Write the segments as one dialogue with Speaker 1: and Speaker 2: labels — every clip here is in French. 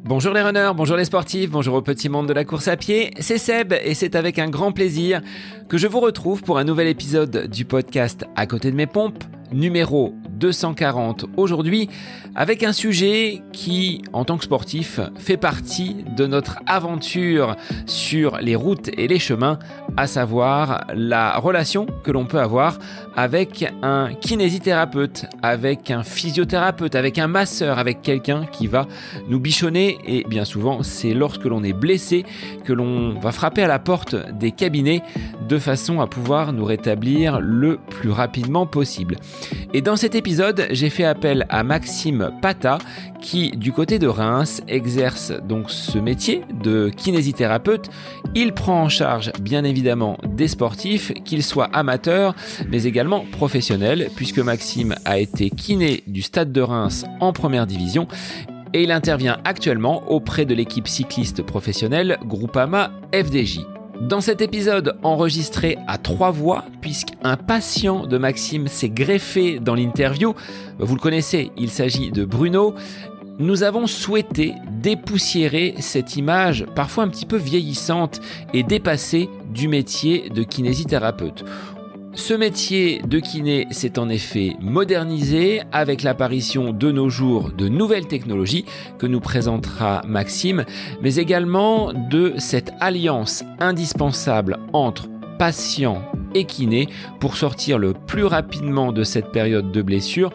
Speaker 1: Bonjour les runners, bonjour les sportifs, bonjour au petit monde de la course à pied, c'est Seb et c'est avec un grand plaisir que je vous retrouve pour un nouvel épisode du podcast À côté de mes pompes, numéro 240 aujourd'hui, avec un sujet qui, en tant que sportif, fait partie de notre aventure sur les routes et les chemins, à savoir la relation que l'on peut avoir avec un kinésithérapeute, avec un physiothérapeute, avec un masseur, avec quelqu'un qui va nous bichonner. Et bien souvent, c'est lorsque l'on est blessé que l'on va frapper à la porte des cabinets de façon à pouvoir nous rétablir le plus rapidement possible. Et dans cet épisode, j'ai fait appel à Maxime Pata qui, du côté de Reims, exerce donc ce métier de kinésithérapeute. Il prend en charge bien évidemment des sportifs, qu'ils soient amateurs mais également professionnels, puisque Maxime a été kiné du Stade de Reims en première division et il intervient actuellement auprès de l'équipe cycliste professionnelle Groupama FDJ. Dans cet épisode enregistré à 3 voix, puisqu'un patient de Maxime s'est greffé dans l'interview, vous le connaissez, il s'agit de Bruno, nous avons souhaité dépoussiérer cette image parfois un petit peu vieillissante et dépassée du métier de kinésithérapeute. Ce métier de kiné s'est en effet modernisé avec l'apparition de nos jours de nouvelles technologies que nous présentera Maxime, mais également de cette alliance indispensable entre patient et kiné pour sortir le plus rapidement de cette période de blessure.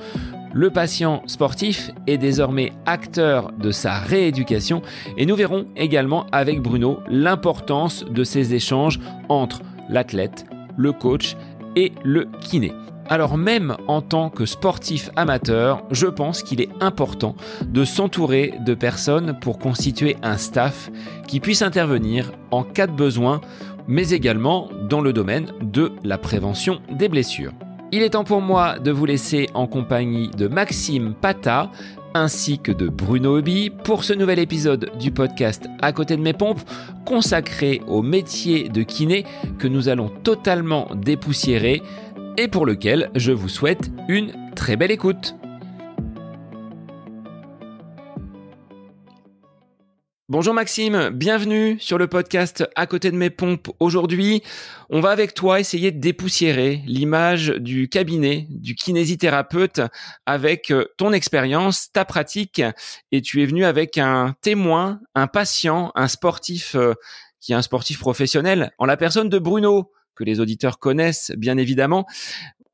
Speaker 1: Le patient sportif est désormais acteur de sa rééducation et nous verrons également avec Bruno l'importance de ces échanges entre l'athlète, le coach et le kiné. Alors même en tant que sportif amateur, je pense qu'il est important de s'entourer de personnes pour constituer un staff qui puisse intervenir en cas de besoin, mais également dans le domaine de la prévention des blessures. Il est temps pour moi de vous laisser en compagnie de Maxime Pata ainsi que de Bruno Hobby pour ce nouvel épisode du podcast À côté de mes pompes, consacré au métier de kiné que nous allons totalement dépoussiérer et pour lequel je vous souhaite une très belle écoute. Bonjour Maxime, bienvenue sur le podcast À côté de mes pompes. Aujourd'hui, on va avec toi essayer de dépoussiérer l'image du cabinet, du kinésithérapeute avec ton expérience, ta pratique. Et tu es venu avec un témoin, un patient, un sportif qui est un sportif professionnel, en la personne de Bruno, que les auditeurs connaissent bien évidemment.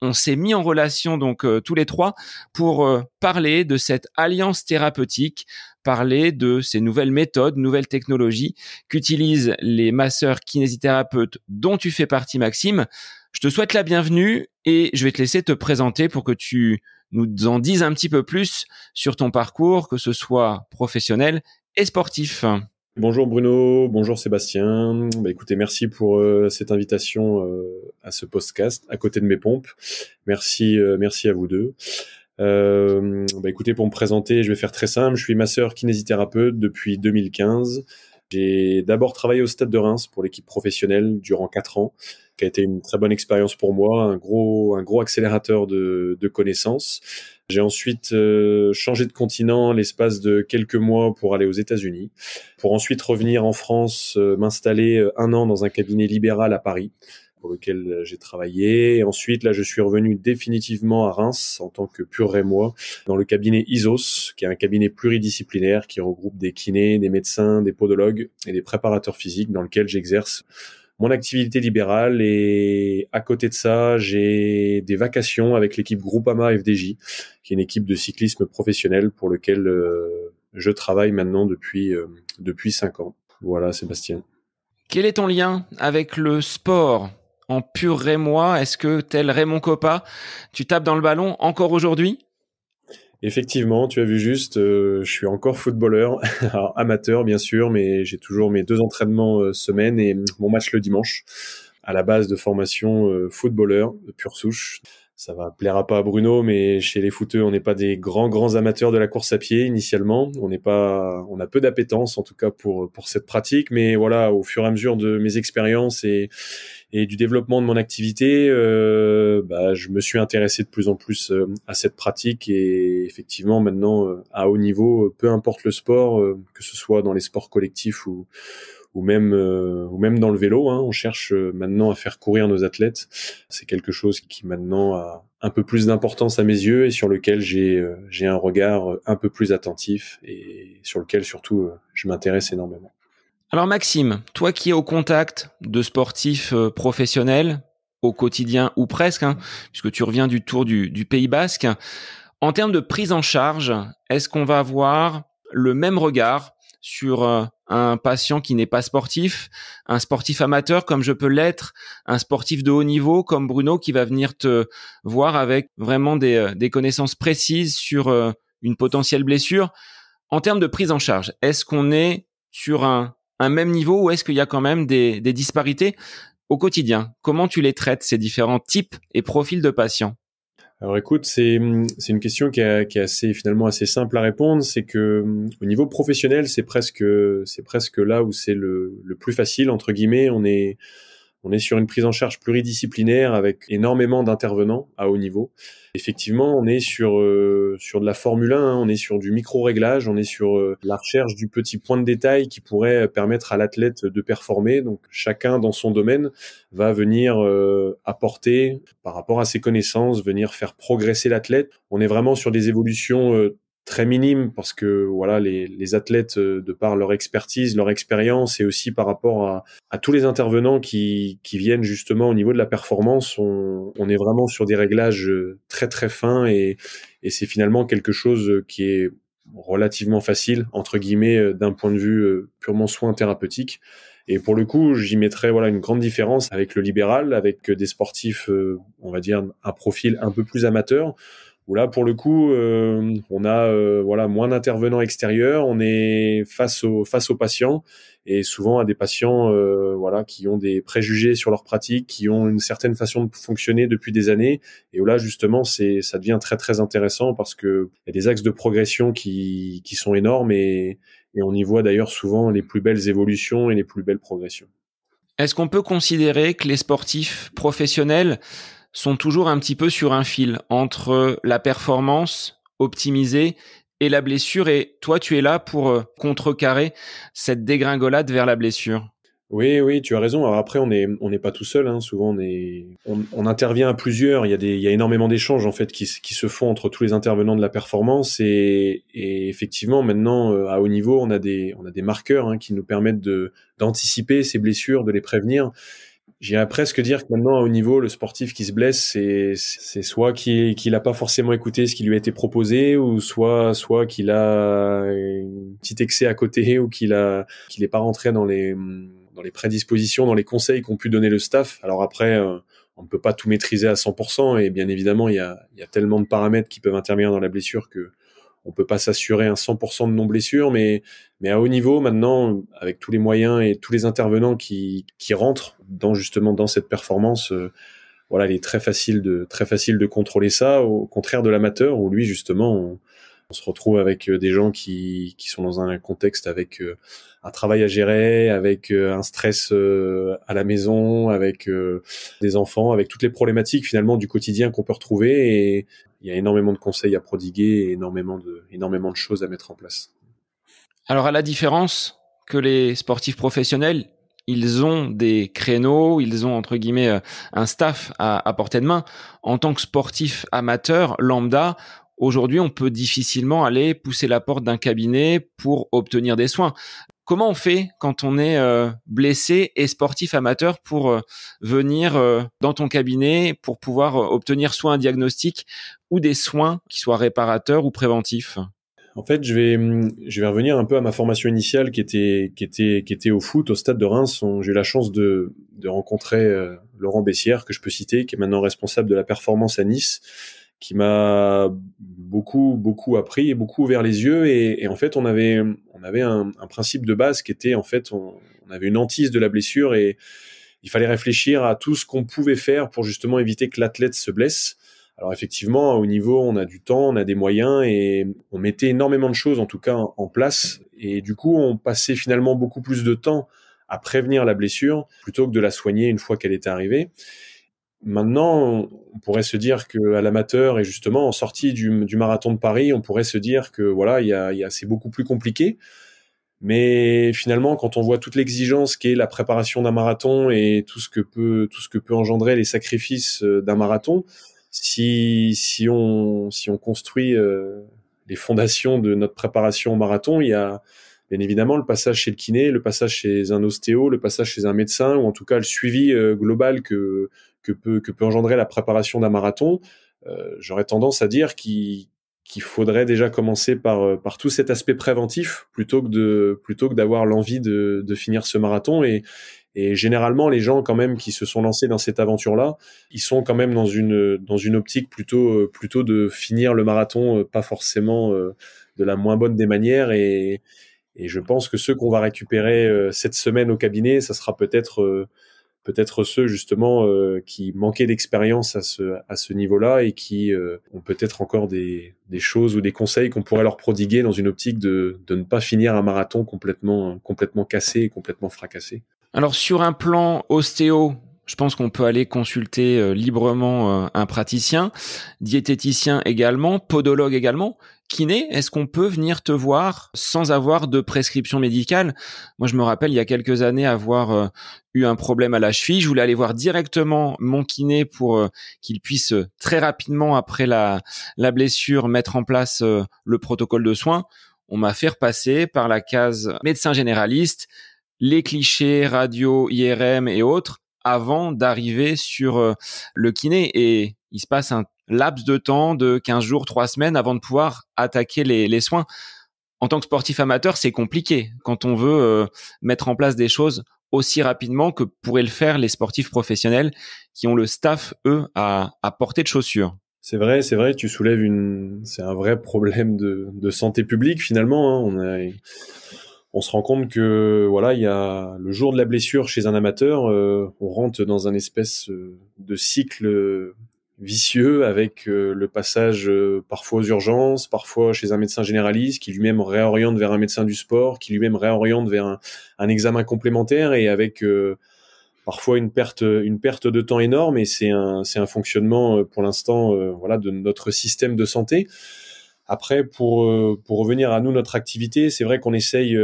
Speaker 1: On s'est mis en relation donc tous les trois pour parler de cette alliance thérapeutique, parler de ces nouvelles méthodes, nouvelles technologies qu'utilisent les masseurs kinésithérapeutes dont tu fais partie Maxime. Je te souhaite la bienvenue et je vais te laisser te présenter pour que tu nous en dises un petit peu plus sur ton parcours, que ce soit professionnel et sportif.
Speaker 2: Bonjour Bruno, bonjour Sébastien. Écoutez, merci pour cette invitation à ce podcast à côté de mes pompes. Merci à vous deux. Écoutez, pour me présenter, je vais faire très simple. Je suis masseur kinésithérapeute depuis 2015. J'ai d'abord travaillé au Stade de Reims pour l'équipe professionnelle durant 4 ans, qui a été une très bonne expérience pour moi, un gros accélérateur de connaissances. J'ai ensuite changé de continent l'espace de quelques mois pour aller aux États-Unis, pour ensuite revenir en France, m'installer 1 an dans un cabinet libéral à Paris, pour lequel j'ai travaillé. Et ensuite, là, je suis revenu définitivement à Reims en tant que pur rémois dans le cabinet ISOS, qui est un cabinet pluridisciplinaire qui regroupe des kinés, des médecins, des podologues et des préparateurs physiques, dans lequel j'exerce mon activité libérale. Et à côté de ça, j'ai des vacations avec l'équipe Groupama FDJ, qui est une équipe de cyclisme professionnel pour lequel je travaille maintenant depuis 5 ans. Voilà, Sébastien.
Speaker 1: Quel est ton lien avec le sport en pur rémois? Est-ce que, tel Raymond Kopa, tu tapes dans le ballon encore aujourd'hui?
Speaker 2: Effectivement, tu as vu juste, je suis encore footballeur, alors, amateur bien sûr, mais j'ai toujours mes 2 entraînements semaine et mon match le dimanche. À la base de formation footballeur de pure souche. Ça va plaira pas à Bruno, mais chez les footeux, on n'est pas des grands amateurs de la course à pied initialement. On a peu d'appétence en tout cas pour cette pratique, mais voilà, au fur et à mesure de mes expériences et et du développement de mon activité, je me suis intéressé de plus en plus à cette pratique et effectivement maintenant à haut niveau, peu importe le sport, que ce soit dans les sports collectifs ou même dans le vélo, hein, on cherche maintenant à faire courir nos athlètes. C'est quelque chose qui maintenant a un peu plus d'importance à mes yeux et sur lequel j'ai un regard un peu plus attentif et sur lequel surtout je m'intéresse énormément.
Speaker 1: Alors Maxime, toi qui es au contact de sportifs professionnels au quotidien ou presque, hein, puisque tu reviens du Tour du Pays Basque, en termes de prise en charge, est-ce qu'on va avoir le même regard sur un patient qui n'est pas sportif, un sportif amateur comme je peux l'être, un sportif de haut niveau comme Bruno qui va venir te voir avec vraiment des connaissances précises sur une potentielle blessure? En termes de prise en charge, est-ce qu'on est sur un même niveau ou est-ce qu'il y a quand même des disparités au quotidien? Comment tu les traites, ces différents types et profils de patients?
Speaker 2: Alors écoute, c'est une question qui est assez finalement assez simple à répondre. C'est que au niveau professionnel, c'est presque là où c'est le plus facile entre guillemets. On est sur une prise en charge pluridisciplinaire avec énormément d'intervenants à haut niveau. Effectivement, on est sur de la Formule 1, hein, on est sur du micro-réglage, on est sur la recherche du petit point de détail qui pourrait permettre à l'athlète de performer. Donc chacun dans son domaine va venir apporter par rapport à ses connaissances, venir faire progresser l'athlète. On est vraiment sur des évolutions très minime parce que voilà les athlètes de par leur expertise, leur expérience et aussi par rapport à tous les intervenants qui viennent justement au niveau de la performance, on est vraiment sur des réglages très très fins et c'est finalement quelque chose qui est relativement facile entre guillemets d'un point de vue purement soin thérapeutique. Et pour le coup, j'y mettrais voilà une grande différence avec le libéral, avec des sportifs, on va dire un profil un peu plus amateur, où là pour le coup on a voilà moins d'intervenants extérieurs, on est face aux patients et souvent à des patients voilà qui ont des préjugés sur leur pratique, qui ont une certaine façon de fonctionner depuis des années et où là justement ça devient très très intéressant parce que il y a des axes de progression qui sont énormes et on y voit d'ailleurs souvent les plus belles évolutions et les plus belles progressions.
Speaker 1: Est-ce qu'on peut considérer que les sportifs professionnels sont toujours un petit peu sur un fil entre la performance optimisée et la blessure et toi, tu es là pour contrecarrer cette dégringolade vers la blessure?
Speaker 2: Oui, tu as raison. Alors après, on n'est pas tout seul, hein. Souvent, on intervient à plusieurs. Il y a énormément d'échanges en fait qui se font entre tous les intervenants de la performance et effectivement, maintenant à haut niveau, on a des marqueurs hein, qui nous permettent d'anticiper ces blessures, de les prévenir. J'irais presque dire que maintenant, à haut niveau, le sportif qui se blesse, c'est soit qu'il a pas forcément écouté ce qui lui a été proposé, ou soit qu'il a un petit excès à côté, ou qu'il est pas rentré dans les prédispositions, dans les conseils qu'ont pu donner le staff. Alors après, on ne peut pas tout maîtriser à 100%, et bien évidemment, il y a tellement de paramètres qui peuvent intervenir dans la blessure que on peut pas s'assurer un 100% de non-blessure, mais à haut niveau, maintenant, avec tous les moyens et tous les intervenants qui rentrent dans cette performance, voilà, il est très facile de contrôler ça, au contraire de l'amateur, où lui, justement, on se retrouve avec des gens qui sont dans un contexte avec un travail à gérer, avec un stress à la maison, avec des enfants, avec toutes les problématiques finalement du quotidien qu'on peut retrouver. Et il y a énormément de conseils à prodiguer et énormément de choses à mettre en place.
Speaker 1: Alors à la différence que les sportifs professionnels, ils ont des créneaux, ils ont entre guillemets un staff à portée de main. En tant que sportif amateur lambda, aujourd'hui, on peut difficilement aller pousser la porte d'un cabinet pour obtenir des soins. Comment on fait quand on est blessé et sportif amateur pour venir dans ton cabinet pour pouvoir obtenir soit un diagnostic ou des soins qui soient réparateurs ou préventifs?
Speaker 2: En fait, je vais revenir un peu à ma formation initiale qui était au foot, au Stade de Reims. J'ai eu la chance de rencontrer Laurent Bessières, que je peux citer, qui est maintenant responsable de la performance à Nice, qui m'a beaucoup appris et beaucoup ouvert les yeux. Et en fait, on avait un principe de base qui était, en fait, on avait une hantise de la blessure et il fallait réfléchir à tout ce qu'on pouvait faire pour justement éviter que l'athlète se blesse. Alors effectivement, au niveau, on a du temps, on a des moyens et on mettait énormément de choses en tout cas en place. Et du coup, on passait finalement beaucoup plus de temps à prévenir la blessure plutôt que de la soigner une fois qu'elle était arrivée. Maintenant, on pourrait se dire qu'à l'amateur et justement en sortie du marathon de Paris, on pourrait se dire que voilà, c'est beaucoup plus compliqué. Mais finalement, quand on voit toute l'exigence qu'est la préparation d'un marathon et tout ce que peut engendrer les sacrifices d'un marathon, si on construit les fondations de notre préparation au marathon, il y a bien évidemment le passage chez le kiné, le passage chez un ostéo, le passage chez un médecin, ou en tout cas le suivi global que peut engendrer la préparation d'un marathon. J'aurais tendance à dire qu'il faudrait déjà commencer par tout cet aspect préventif plutôt que d'avoir l'envie de finir ce marathon. Et généralement, les gens quand même qui se sont lancés dans cette aventure-là, ils sont quand même dans une optique plutôt de finir le marathon, pas forcément de la moins bonne des manières. Et je pense que ceux qu'on va récupérer cette semaine au cabinet, ça sera peut-être ceux justement qui manquaient d'expérience à ce niveau-là et qui ont peut-être encore des choses ou des conseils qu'on pourrait leur prodiguer dans une optique de ne pas finir un marathon complètement cassé et complètement fracassé.
Speaker 1: Alors sur un plan ostéo, je pense qu'on peut aller consulter librement un praticien, diététicien également, podologue également. Kiné, est-ce qu'on peut venir te voir sans avoir de prescription médicale? Moi, je me rappelle il y a quelques années avoir eu un problème à la cheville. Je voulais aller voir directement mon kiné pour qu'il puisse très rapidement, après la blessure, mettre en place le protocole de soins. On m'a fait repasser par la case médecin généraliste, les clichés, radio, IRM et autres, avant d'arriver sur le kiné. Et il se passe un laps de temps de 15 jours, 3 semaines avant de pouvoir attaquer les soins. En tant que sportif amateur, c'est compliqué quand on veut mettre en place des choses aussi rapidement que pourraient le faire les sportifs professionnels qui ont le staff, eux, à portée de chaussures.
Speaker 2: C'est vrai, tu soulèves c'est un vrai problème de santé publique finalement, hein. On se rend compte que voilà, il y a le jour de la blessure chez un amateur, on rentre dans un espèce de cycle vicieux avec le passage parfois aux urgences, parfois chez un médecin généraliste qui lui-même réoriente vers un médecin du sport, qui lui-même réoriente vers un examen complémentaire, et avec parfois une perte de temps énorme. Et c'est un fonctionnement pour l'instant voilà, de notre système de santé. Après, pour revenir à nous, notre activité, c'est vrai qu'on essaye,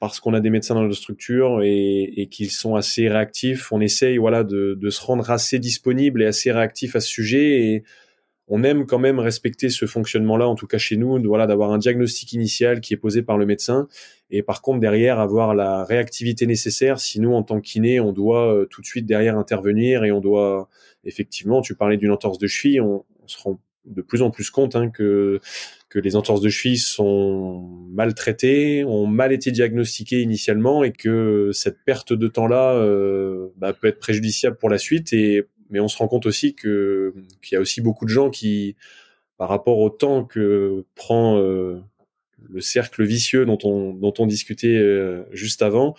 Speaker 2: parce qu'on a des médecins dans notre structure et qu'ils sont assez réactifs, on essaye voilà de se rendre assez disponible et assez réactif à ce sujet. Et on aime quand même respecter ce fonctionnement-là, en tout cas chez nous, voilà, d'avoir un diagnostic initial qui est posé par le médecin, et par contre derrière avoir la réactivité nécessaire si nous, en tant que kiné, on doit tout de suite derrière intervenir. Et on doit effectivement, tu parlais d'une entorse de cheville, on se rend de plus en plus compte que les entorses de cheville sont mal traitées, ont mal été diagnostiquées initialement, et que cette perte de temps-là peut être préjudiciable pour la suite. Mais on se rend compte aussi qu'il y a aussi beaucoup de gens qui, par rapport au temps que prend le cercle vicieux dont on discutait juste avant,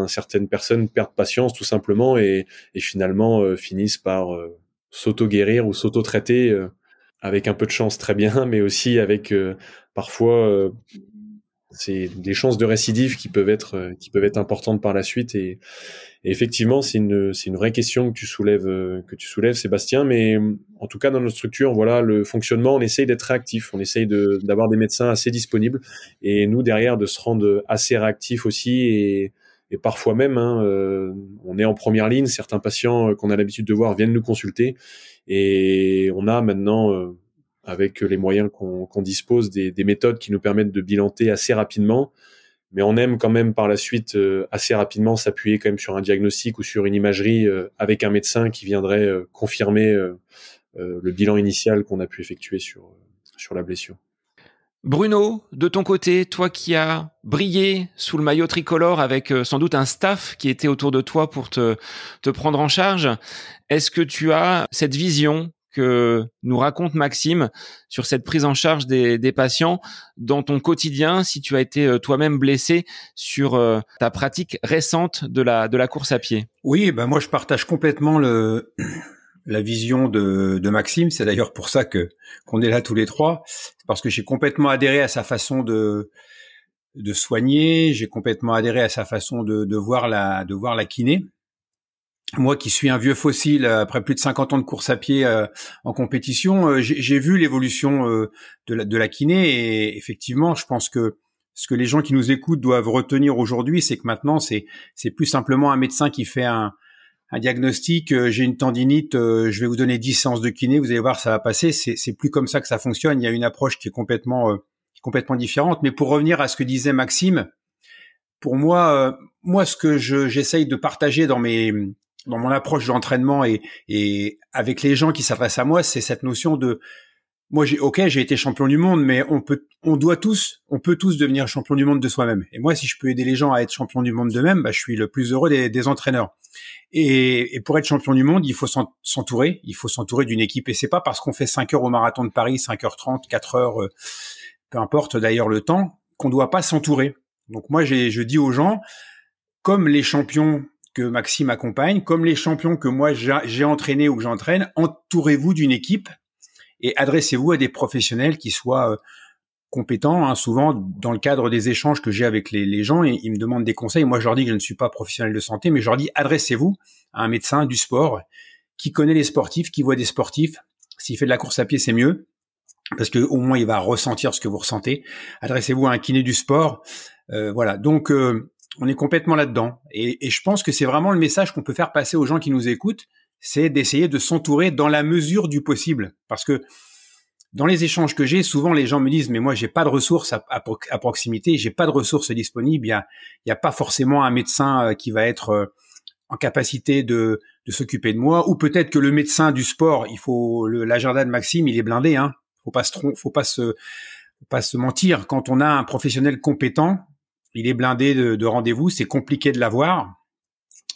Speaker 2: certaines personnes perdent patience tout simplement et finalement finissent par s'auto-guérir ou s'auto-traiter, avec un peu de chance, très bien, mais aussi avec parfois c'est des chances de récidive qui peuvent être importantes par la suite. Et effectivement, c'est une vraie question que tu soulèves, Sébastien. Mais en tout cas, dans notre structure, voilà, le fonctionnement, on essaye d'être réactif, on essaye d'avoir des médecins assez disponibles, et nous derrière de se rendre assez réactifs aussi. Et parfois même, on est en première ligne. Certains patients qu'on a l'habitude de voir viennent nous consulter, et on a maintenant, avec les moyens qu'on dispose, des méthodes qui nous permettent de bilanter assez rapidement. Mais on aime quand même par la suite assez rapidement s'appuyer quand même sur un diagnostic ou sur une imagerie avec un médecin qui viendrait confirmer le bilan initial qu'on a pu effectuer sur la blessure.
Speaker 1: Bruno, de ton côté, toi qui as brillé sous le maillot tricolore avec sans doute un staff qui était autour de toi pour te prendre en charge, est-ce que tu as cette vision que nous raconte Maxime sur cette prise en charge des patients dans ton quotidien, si tu as été toi-même blessé sur ta pratique récente de la course à pied?
Speaker 3: Oui, moi je partage complètement la vision de Maxime. C'est d'ailleurs pour ça qu'on est là tous les trois, parce que j'ai complètement adhéré à sa façon de soigner. J'ai complètement adhéré à sa façon de voir la kiné. Moi qui suis un vieux fossile après plus de 50 ans de course à pied en compétition, j'ai vu l'évolution de la kiné, et effectivement, je pense que ce que les gens qui nous écoutent doivent retenir aujourd'hui, c'est que maintenant c'est plus simplement un médecin qui fait un diagnostic, j'ai une tendinite, je vais vous donner 10 séances de kiné, vous allez voir, ça va passer. C'est plus comme ça que ça fonctionne. Il y a une approche qui est complètement différente. Mais pour revenir à ce que disait Maxime, pour moi, ce que j'essaye de partager dans mon approche d'entraînement et avec les gens qui s'adressent à moi, c'est cette notion de, moi j'ai été champion du monde, mais on peut tous devenir champion du monde de soi-même. Et moi, si je peux aider les gens à être champion du monde d'eux-mêmes, je suis le plus heureux des entraîneurs. Et pour être champion du monde, il faut s'entourer, d'une équipe. Et c'est pas parce qu'on fait 5 heures au marathon de Paris, 5h30, 4 heures, peu importe d'ailleurs le temps, qu'on doit pas s'entourer. Donc moi, je dis aux gens, comme les champions que Maxime accompagne, comme les champions que moi j'ai entraînés ou que j'entraîne, entourez-vous d'une équipe et adressez-vous à des professionnels qui soient compétents. Hein. Souvent, dans le cadre des échanges que j'ai avec les gens, ils me demandent des conseils. Moi, je leur dis que je ne suis pas professionnel de santé, mais je leur dis adressez-vous à un médecin du sport qui connaît les sportifs, qui voit des sportifs. S'il fait de la course à pied, c'est mieux, parce que au moins il va ressentir ce que vous ressentez. Adressez-vous à un kiné du sport. Voilà. Donc on est complètement là-dedans. Et je pense que c'est vraiment le message qu'on peut faire passer aux gens qui nous écoutent, c'est d'essayer de s'entourer dans la mesure du possible. Parce que dans les échanges que j'ai, souvent les gens me disent « mais moi j'ai pas de ressources à proximité, j'ai pas de ressources disponibles, il y a pas forcément un médecin qui va être en capacité de s'occuper de moi, ou peut-être que le médecin du sport, l'agenda de Maxime, il est blindé, hein. Faut pas se mentir. Quand on a un professionnel compétent, il est blindé de rendez-vous, c'est compliqué de l'avoir.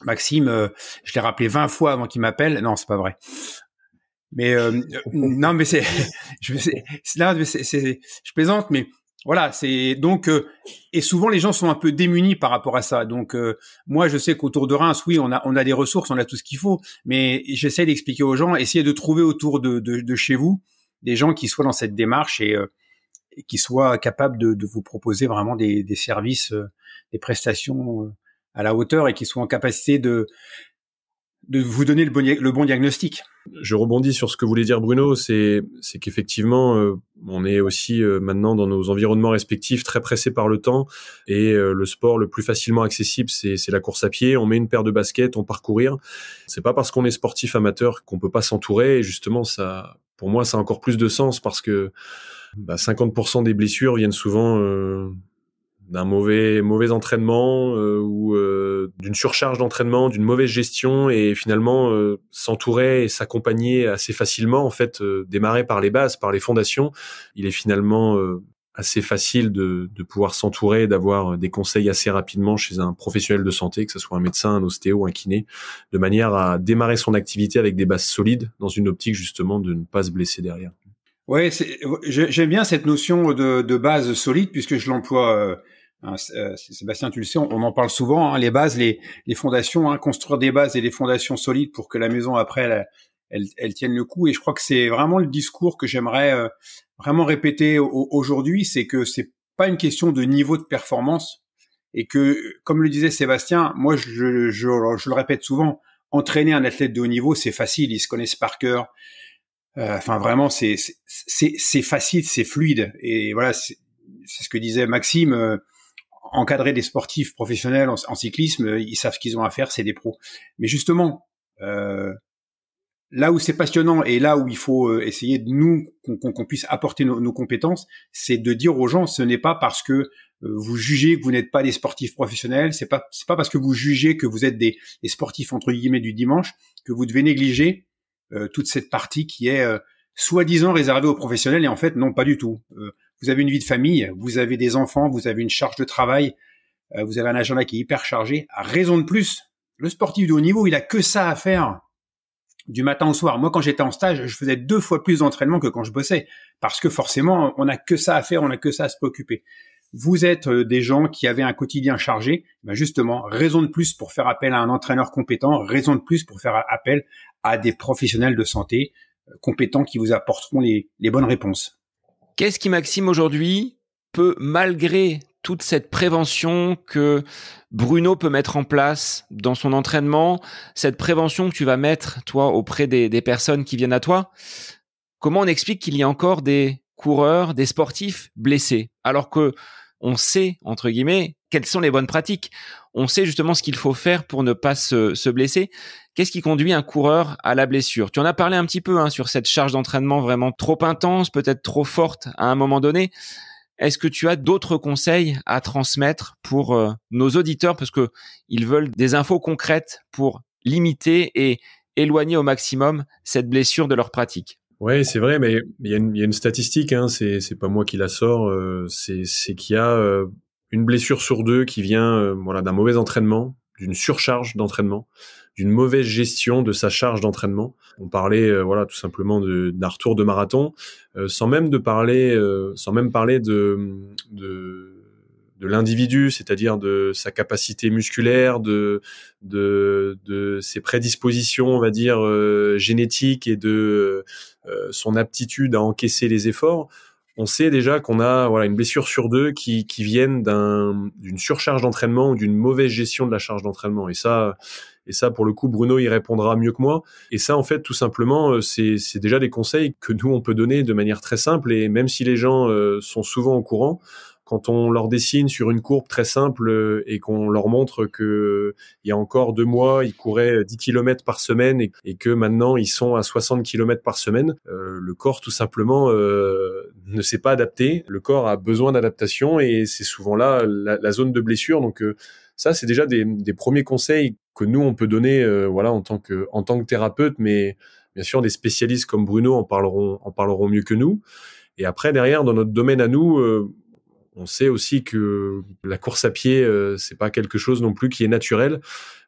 Speaker 3: Maxime, je l'ai rappelé 20 fois avant qu'il m'appelle. Non, c'est pas vrai. Mais non, mais je plaisante, mais voilà, c'est donc et souvent les gens sont un peu démunis par rapport à ça. Donc moi, je sais qu'autour de Reims, oui, on a des ressources, on a tout ce qu'il faut, mais j'essaie d'expliquer aux gens, essayez de trouver autour de chez vous des gens qui soient dans cette démarche et qui soient capables de vous proposer vraiment des services, des prestations à la hauteur, et qui soient en capacité de vous donner le bon diagnostic.
Speaker 2: Je rebondis sur ce que voulait dire Bruno, c'est qu'effectivement, on est aussi maintenant dans nos environnements respectifs très pressés par le temps, et le sport le plus facilement accessible, c'est la course à pied. On met une paire de baskets, on part courir. C'est pas parce qu'on est sportif amateur qu'on peut pas s'entourer, et justement, ça, pour moi, ça a encore plus de sens, parce que 50% des blessures viennent souvent d'un mauvais entraînement ou d'une surcharge d'entraînement, d'une mauvaise gestion, et finalement s'entourer et s'accompagner assez facilement, en fait, démarrer par les bases, par les fondations, il est finalement assez facile de pouvoir s'entourer, d'avoir des conseils assez rapidement chez un professionnel de santé, que ce soit un médecin, un ostéo, un kiné, de manière à démarrer son activité avec des bases solides, dans une optique justement de ne pas se blesser derrière.
Speaker 3: Ouais, j'aime bien cette notion de base solide, puisque je l'emploie. Sébastien, tu le sais, on en parle souvent, hein, les bases, les fondations, hein, construire des bases et des fondations solides pour que la maison après elle tienne le coup. Et je crois que c'est vraiment le discours que j'aimerais vraiment répéter aujourd'hui, c'est que c'est pas une question de niveau de performance, et que, comme le disait Sébastien, moi je le répète souvent, entraîner un athlète de haut niveau, c'est facile, ils se connaissent par cœur. Enfin vraiment, c'est facile, c'est fluide, et voilà, c'est ce que disait Maxime. Encadrer des sportifs professionnels en cyclisme, ils savent ce qu'ils ont à faire, c'est des pros. Mais justement, là où c'est passionnant et là où il faut essayer de qu'on puisse apporter nos compétences, c'est de dire aux gens, ce n'est pas parce que vous jugez que vous n'êtes pas des sportifs professionnels, c'est pas parce que vous jugez que vous êtes des sportifs entre guillemets du dimanche que vous devez négliger toute cette partie qui est soi-disant réservée aux professionnels, et en fait non, pas du tout. Vous avez une vie de famille, vous avez des enfants, vous avez une charge de travail, vous avez un agenda qui est hyper chargé. À raison de plus, le sportif de haut niveau, il a que ça à faire du matin au soir. Moi, quand j'étais en stage, je faisais 2 fois plus d'entraînement que quand je bossais, parce que forcément, on n'a que ça à faire, on n'a que ça à se préoccuper. Vous êtes des gens qui avaient un quotidien chargé, justement, raison de plus pour faire appel à un entraîneur compétent, raison de plus pour faire appel à des professionnels de santé compétents qui vous apporteront les bonnes réponses.
Speaker 1: Qu'est-ce qui, Maxime, aujourd'hui, peut, malgré toute cette prévention que Bruno peut mettre en place dans son entraînement, cette prévention que tu vas mettre, toi, auprès des personnes qui viennent à toi, comment on explique qu'il y a encore des coureurs, des sportifs blessés, alors que on sait, entre guillemets, quelles sont les bonnes pratiques. On sait justement ce qu'il faut faire pour ne pas se blesser. Qu'est-ce qui conduit un coureur à la blessure? Tu en as parlé un petit peu sur cette charge d'entraînement vraiment trop intense, peut-être trop forte à un moment donné. Est-ce que tu as d'autres conseils à transmettre pour nos auditeurs, parce que ils veulent des infos concrètes pour limiter et éloigner au maximum cette blessure de leur pratique?
Speaker 2: Ouais, c'est vrai, mais il y a une statistique, c'est pas moi qui la sors, c'est qu'il y a une blessure sur deux qui vient d'un mauvais entraînement, d'une surcharge d'entraînement, d'une mauvaise gestion de sa charge d'entraînement. On parlait tout simplement d'un retour de marathon, sans même parler de l'individu, c'est-à-dire de sa capacité musculaire, de ses prédispositions, on va dire génétiques, et de son aptitude à encaisser les efforts. On sait déjà qu'on a une blessure sur deux qui viennent d'une surcharge d'entraînement ou d'une mauvaise gestion de la charge d'entraînement. Et ça, pour le coup, Bruno y répondra mieux que moi. Et ça, en fait, tout simplement, c'est déjà des conseils que nous, on peut donner de manière très simple. Et même si les gens sont souvent au courant, quand on leur dessine sur une courbe très simple et qu'on leur montre que il y a encore 2 mois, ils couraient 10 km par semaine et que maintenant ils sont à 60 km par semaine, le corps tout simplement ne s'est pas adapté. Le corps a besoin d'adaptation et c'est souvent là la zone de blessure. Donc ça, c'est déjà des premiers conseils que nous on peut donner en tant que thérapeute, mais bien sûr des spécialistes comme Bruno en parleront mieux que nous. Et après derrière, dans notre domaine à nous, on sait aussi que la course à pied, c'est pas quelque chose non plus qui est naturel.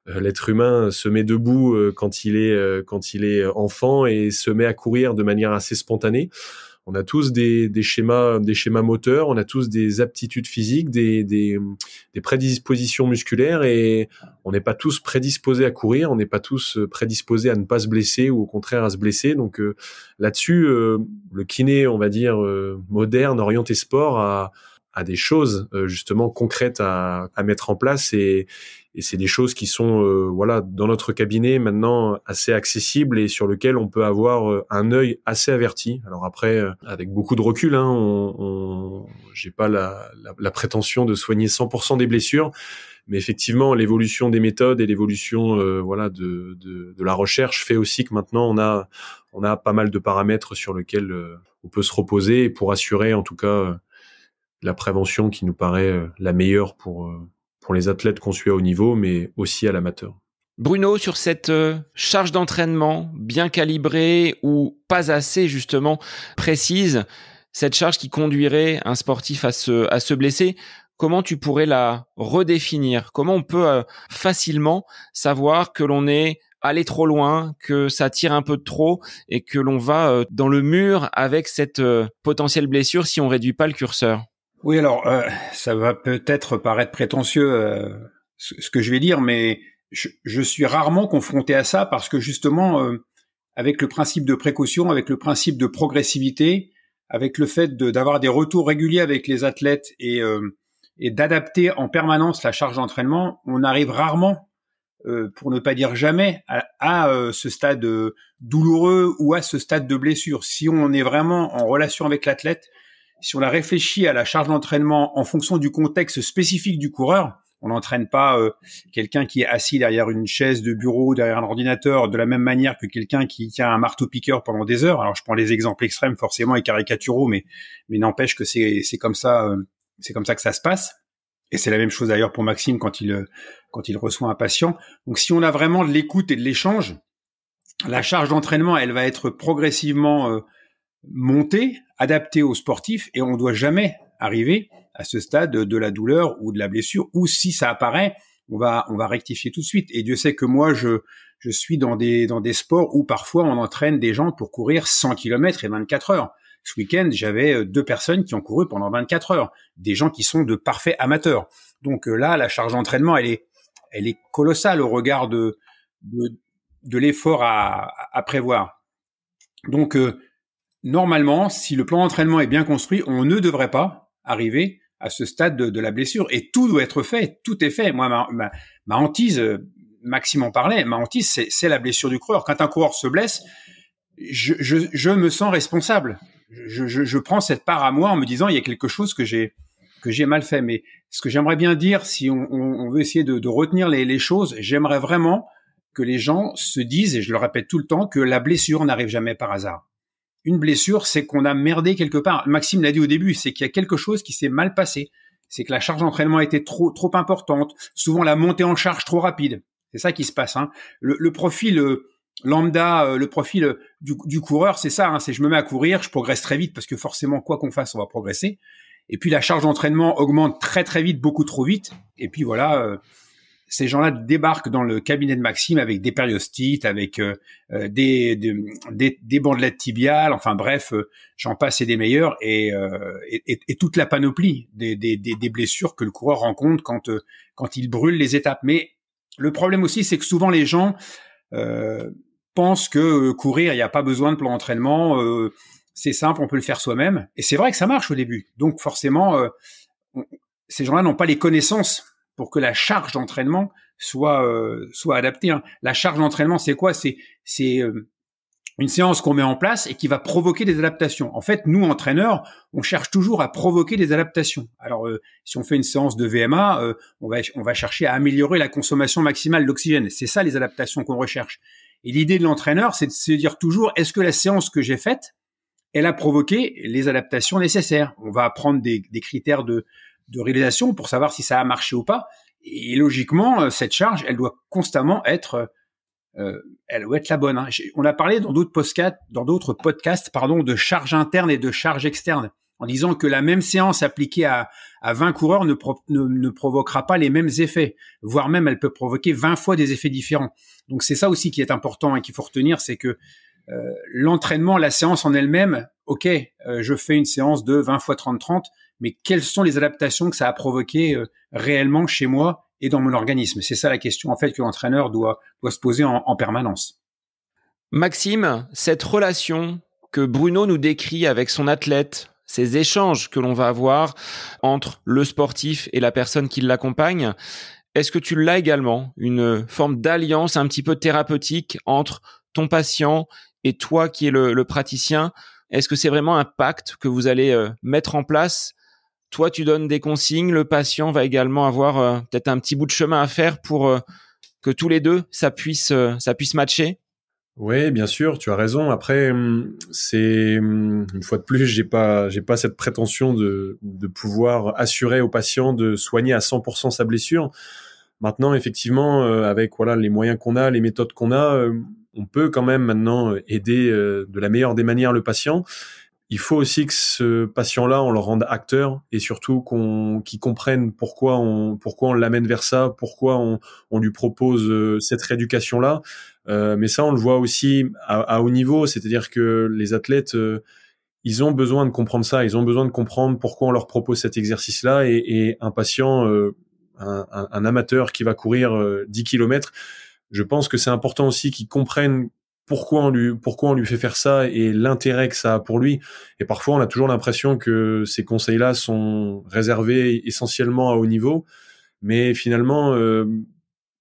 Speaker 2: L'être humain se met debout quand il est enfant et se met à courir de manière assez spontanée. On a tous des schémas moteurs, on a tous des aptitudes physiques, des prédispositions musculaires, et on n'est pas tous prédisposés à courir, on n'est pas tous prédisposés à ne pas se blesser ou au contraire à se blesser. Donc là-dessus, le kiné, on va dire moderne, orienté sport, a des choses justement concrètes à mettre en place, et c'est des choses qui sont dans notre cabinet maintenant assez accessibles et sur lequel on peut avoir un œil assez averti. Alors après, avec beaucoup de recul, j'ai pas la prétention de soigner 100% des blessures, mais effectivement l'évolution des méthodes et l'évolution de la recherche fait aussi que maintenant on a pas mal de paramètres sur lesquels on peut se reposer pour assurer en tout cas la prévention qui nous paraît la meilleure pour les athlètes qu'on suit à haut niveau, mais aussi à l'amateur.
Speaker 1: Bruno, sur cette charge d'entraînement bien calibrée ou pas assez justement précise, cette charge qui conduirait un sportif à se blesser, comment tu pourrais la redéfinir? Comment on peut facilement savoir que l'on est allé trop loin, que ça tire un peu de trop et que l'on va dans le mur avec cette potentielle blessure si on réduit pas le curseur?
Speaker 3: Oui, alors ça va peut-être paraître prétentieux ce que je vais dire, mais je suis rarement confronté à ça parce que justement, avec le principe de précaution, avec le principe de progressivité, avec le fait d'avoir des retours réguliers avec les athlètes et d'adapter en permanence la charge d'entraînement, on arrive rarement, pour ne pas dire jamais, à ce stade douloureux ou à ce stade de blessure. Si on est vraiment en relation avec l'athlète, si on a réfléchi à la charge d'entraînement en fonction du contexte spécifique du coureur, on n'entraîne pas quelqu'un qui est assis derrière une chaise de bureau, derrière un ordinateur, de la même manière que quelqu'un qui tient un marteau-piqueur pendant des heures. Alors je prends les exemples extrêmes forcément et caricaturaux, mais n'empêche que c'est comme ça que ça se passe. Et c'est la même chose d'ailleurs pour Maxime quand il reçoit un patient. Donc si on a vraiment de l'écoute et de l'échange, la charge d'entraînement, elle va être progressivement montée, adaptée aux sportifs, et on ne doit jamais arriver à ce stade de la douleur ou de la blessure, ou si ça apparaît, on va rectifier tout de suite. Et Dieu sait que moi, je suis dans des sports où parfois on entraîne des gens pour courir 100 km et 24 heures. Ce week-end, j'avais 2 personnes qui ont couru pendant 24 heures, des gens qui sont de parfaits amateurs. Donc là, la charge d'entraînement, elle est colossale au regard de l'effort à prévoir. Donc normalement, si le plan d'entraînement est bien construit, on ne devrait pas arriver à ce stade de la blessure. Et tout doit être fait, tout est fait. Moi, ma hantise, Maxime en parlait, ma hantise, c'est la blessure du coureur. Quand un coureur se blesse, je me sens responsable. Je prends cette part à moi en me disant, il y a quelque chose que j'ai mal fait. Mais ce que j'aimerais bien dire, si on veut essayer de retenir les choses, j'aimerais vraiment que les gens se disent, et je le répète tout le temps, que la blessure n'arrive jamais par hasard. Une blessure, c'est qu'on a merdé quelque part. Maxime l'a dit au début, c'est qu'il y a quelque chose qui s'est mal passé. C'est que la charge d'entraînement a été trop importante. Souvent, la montée en charge trop rapide. C'est ça qui se passe. Hein. Le profil lambda, le profil du coureur, c'est ça. Hein. C'est je me mets à courir, je progresse très vite parce que forcément, quoi qu'on fasse, on va progresser. Et puis, la charge d'entraînement augmente très, très vite, beaucoup trop vite. Et puis, voilà... ces gens-là débarquent dans le cabinet de Maxime avec des périostites, avec des bandelettes tibiales, enfin bref, j'en passe et des meilleurs, et toute la panoplie des blessures que le coureur rencontre quand il brûle les étapes. Mais le problème aussi, c'est que souvent les gens pensent que courir, il n'y a pas besoin de plan d'entraînement, c'est simple, on peut le faire soi-même. Et c'est vrai que ça marche au début. Donc forcément, ces gens-là n'ont pas les connaissances pour que la charge d'entraînement soit adaptée. Hein. La charge d'entraînement, c'est quoi ? C'est une séance qu'on met en place et qui va provoquer des adaptations. En fait, nous, entraîneurs, on cherche toujours à provoquer des adaptations. Alors, si on fait une séance de VMA, on va chercher à améliorer la consommation maximale d'oxygène. C'est ça les adaptations qu'on recherche. Et l'idée de l'entraîneur, c'est de se dire toujours, est-ce que la séance que j'ai faite, elle a provoqué les adaptations nécessaires ? On va apprendre des critères de réalisation pour savoir si ça a marché ou pas. Et logiquement, cette charge, elle doit constamment être, elle doit être la bonne. Hein. On a parlé dans d'autres podcasts, de charge interne et de charge externe, en disant que la même séance appliquée à 20 coureurs ne provoquera pas les mêmes effets, voire même elle peut provoquer 20 fois des effets différents. Donc c'est ça aussi qui est important et qu'il faut retenir, c'est que l'entraînement, la séance en elle-même, ok, je fais une séance de 20 fois 30-30, mais quelles sont les adaptations que ça a provoqué réellement chez moi et dans mon organisme ? C'est ça la question en fait que l'entraîneur doit se poser en permanence.
Speaker 1: Maxime, cette relation que Bruno nous décrit avec son athlète, ces échanges que l'on va avoir entre le sportif et la personne qui l'accompagne, est-ce que tu l'as également, une forme d'alliance un petit peu thérapeutique entre ton patient et toi qui es le praticien ? Est-ce que c'est vraiment un pacte que vous allez mettre en place ? Toi, tu donnes des consignes, le patient va également avoir peut-être un petit bout de chemin à faire pour que tous les deux, ça puisse matcher.
Speaker 2: Oui, bien sûr, tu as raison. Après, c'est une fois de plus, j'ai pas cette prétention de pouvoir assurer au patient de soigner à 100% sa blessure. Maintenant, effectivement, avec les moyens qu'on a, les méthodes qu'on a, on peut quand même maintenant aider de la meilleure des manières le patient. Il faut aussi que ce patient-là, on le rende acteur et surtout qu'il comprenne pourquoi on l'amène vers ça, pourquoi on lui propose cette rééducation-là. Mais ça, on le voit aussi à haut niveau, c'est-à-dire que les athlètes, ils ont besoin de comprendre ça, ils ont besoin de comprendre pourquoi on leur propose cet exercice-là et un patient, un amateur qui va courir 10 kilomètres, je pense que c'est important aussi qu'il comprenne pourquoi on lui fait faire ça et l'intérêt que ça a pour lui. Et parfois, on a toujours l'impression que ces conseils-là sont réservés essentiellement à haut niveau, mais finalement,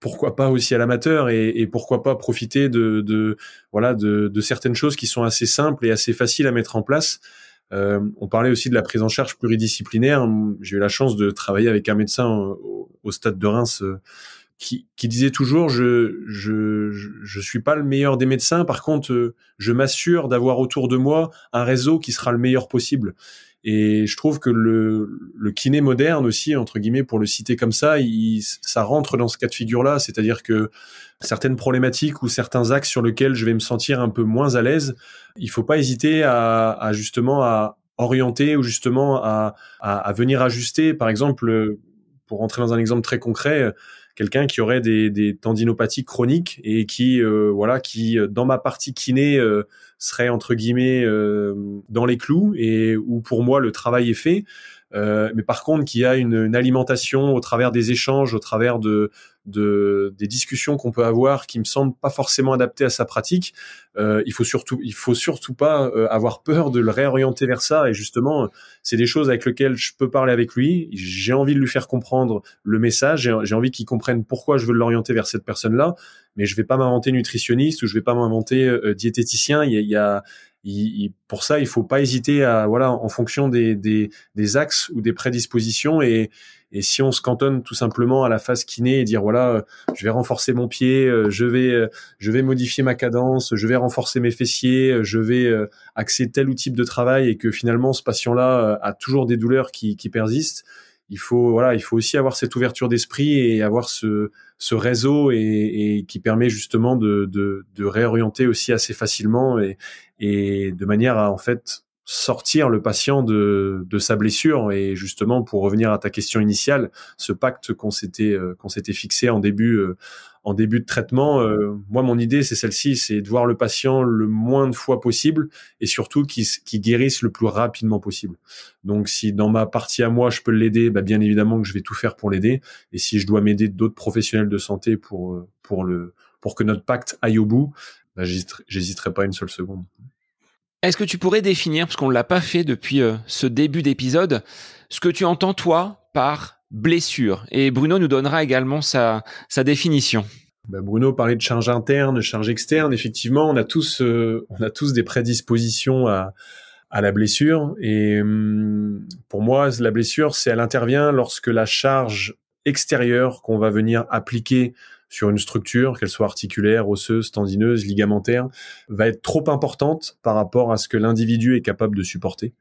Speaker 2: pourquoi pas aussi à l'amateur et pourquoi pas profiter de certaines choses qui sont assez simples et assez faciles à mettre en place. On parlait aussi de la prise en charge pluridisciplinaire. J'ai eu la chance de travailler avec un médecin au Stade de Reims qui disait toujours je suis pas le meilleur des médecins, par contre je m'assure d'avoir autour de moi un réseau qui sera le meilleur possible. Et je trouve que le kiné moderne aussi, entre guillemets, pour le citer comme ça, ça rentre dans ce cas de figure-là, c'est-à-dire que certaines problématiques ou certains axes sur lesquels je vais me sentir un peu moins à l'aise, il faut pas hésiter à justement à orienter ou justement à venir ajuster. Par exemple, pour rentrer dans un exemple très concret, quelqu'un qui aurait des tendinopathies chroniques et qui dans ma partie kiné serait entre guillemets dans les clous et où pour moi le travail est fait. mais par contre qu'il y a une alimentation au travers des échanges, au travers des discussions qu'on peut avoir qui me semblent pas forcément adaptées à sa pratique. Il faut surtout pas avoir peur de le réorienter vers ça. Et justement, c'est des choses avec lesquelles je peux parler avec lui. J'ai envie de lui faire comprendre le message. J'ai envie qu'il comprenne pourquoi je veux l'orienter vers cette personne-là. Mais je vais pas m'inventer nutritionniste ou je vais pas m'inventer diététicien. Pour ça, il faut pas hésiter à, voilà, en fonction des axes ou des prédispositions, et si on se cantonne tout simplement à la phase kiné et dire voilà, je vais renforcer mon pied, je vais modifier ma cadence, je vais renforcer mes fessiers, je vais axer tel ou type de travail, et que finalement ce patient-là a toujours des douleurs qui persistent. Il faut aussi avoir cette ouverture d'esprit et avoir ce réseau et qui permet justement de réorienter aussi assez facilement et de manière à en fait sortir le patient de sa blessure. Et justement, pour revenir à ta question initiale, ce pacte qu'on s'était fixé en début de traitement, moi mon idée c'est celle-ci, c'est de voir le patient le moins de fois possible et surtout qu'il guérisse le plus rapidement possible. Donc si dans ma partie à moi je peux l'aider, bien évidemment que je vais tout faire pour l'aider, et si je dois m'aider d'autres professionnels de santé pour que notre pacte aille au bout, j'hésiterai pas une seule seconde.
Speaker 1: Est-ce que tu pourrais définir, parce qu'on ne l'a pas fait depuis ce début d'épisode, ce que tu entends toi par blessure? Et Bruno nous donnera également sa définition.
Speaker 2: Bruno parlait de charge interne, de charge externe. Effectivement, on a tous des prédispositions à la blessure. Et pour moi, la blessure, elle intervient lorsque la charge extérieure qu'on va venir appliquer sur une structure, qu'elle soit articulaire, osseuse, tendineuse, ligamentaire, va être trop importante par rapport à ce que l'individu est capable de supporter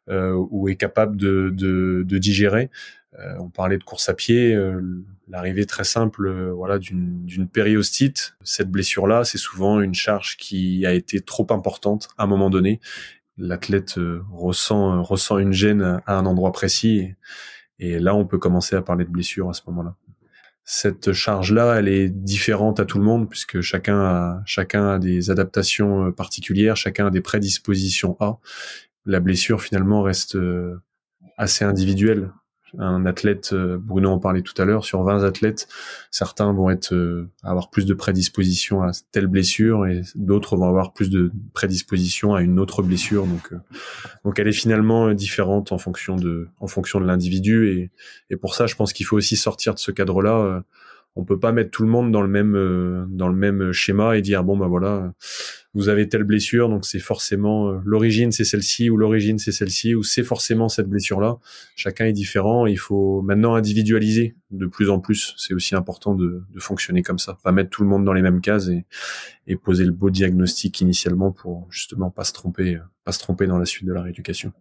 Speaker 2: ou est capable de digérer. On parlait de course à pied, l'arrivée très simple d'une périostite. Cette blessure-là, c'est souvent une charge qui a été trop importante à un moment donné. L'athlète ressent une gêne à un endroit précis, et là, on peut commencer à parler de blessure à ce moment-là. Cette charge-là, elle est différente à tout le monde puisque chacun a des adaptations particulières, chacun a des prédispositions à. La blessure, finalement, reste assez individuelle. Un athlète, Bruno en parlait tout à l'heure, sur 20 athlètes, certains vont avoir plus de prédisposition à telle blessure et d'autres vont avoir plus de prédisposition à une autre blessure. Donc elle est finalement différente en fonction de l'individu, et pour ça, je pense qu'il faut aussi sortir de ce cadre-là. On peut pas mettre tout le monde dans le même schéma et dire voilà, vous avez telle blessure, donc c'est forcément l'origine c'est celle-ci, ou l'origine c'est celle-ci, ou c'est forcément cette blessure-là. Chacun est différent. Il faut maintenant individualiser de plus en plus. C'est aussi important de fonctionner comme ça, pas mettre tout le monde dans les mêmes cases et poser le beau diagnostic initialement pour justement pas se tromper dans la suite de la rééducation.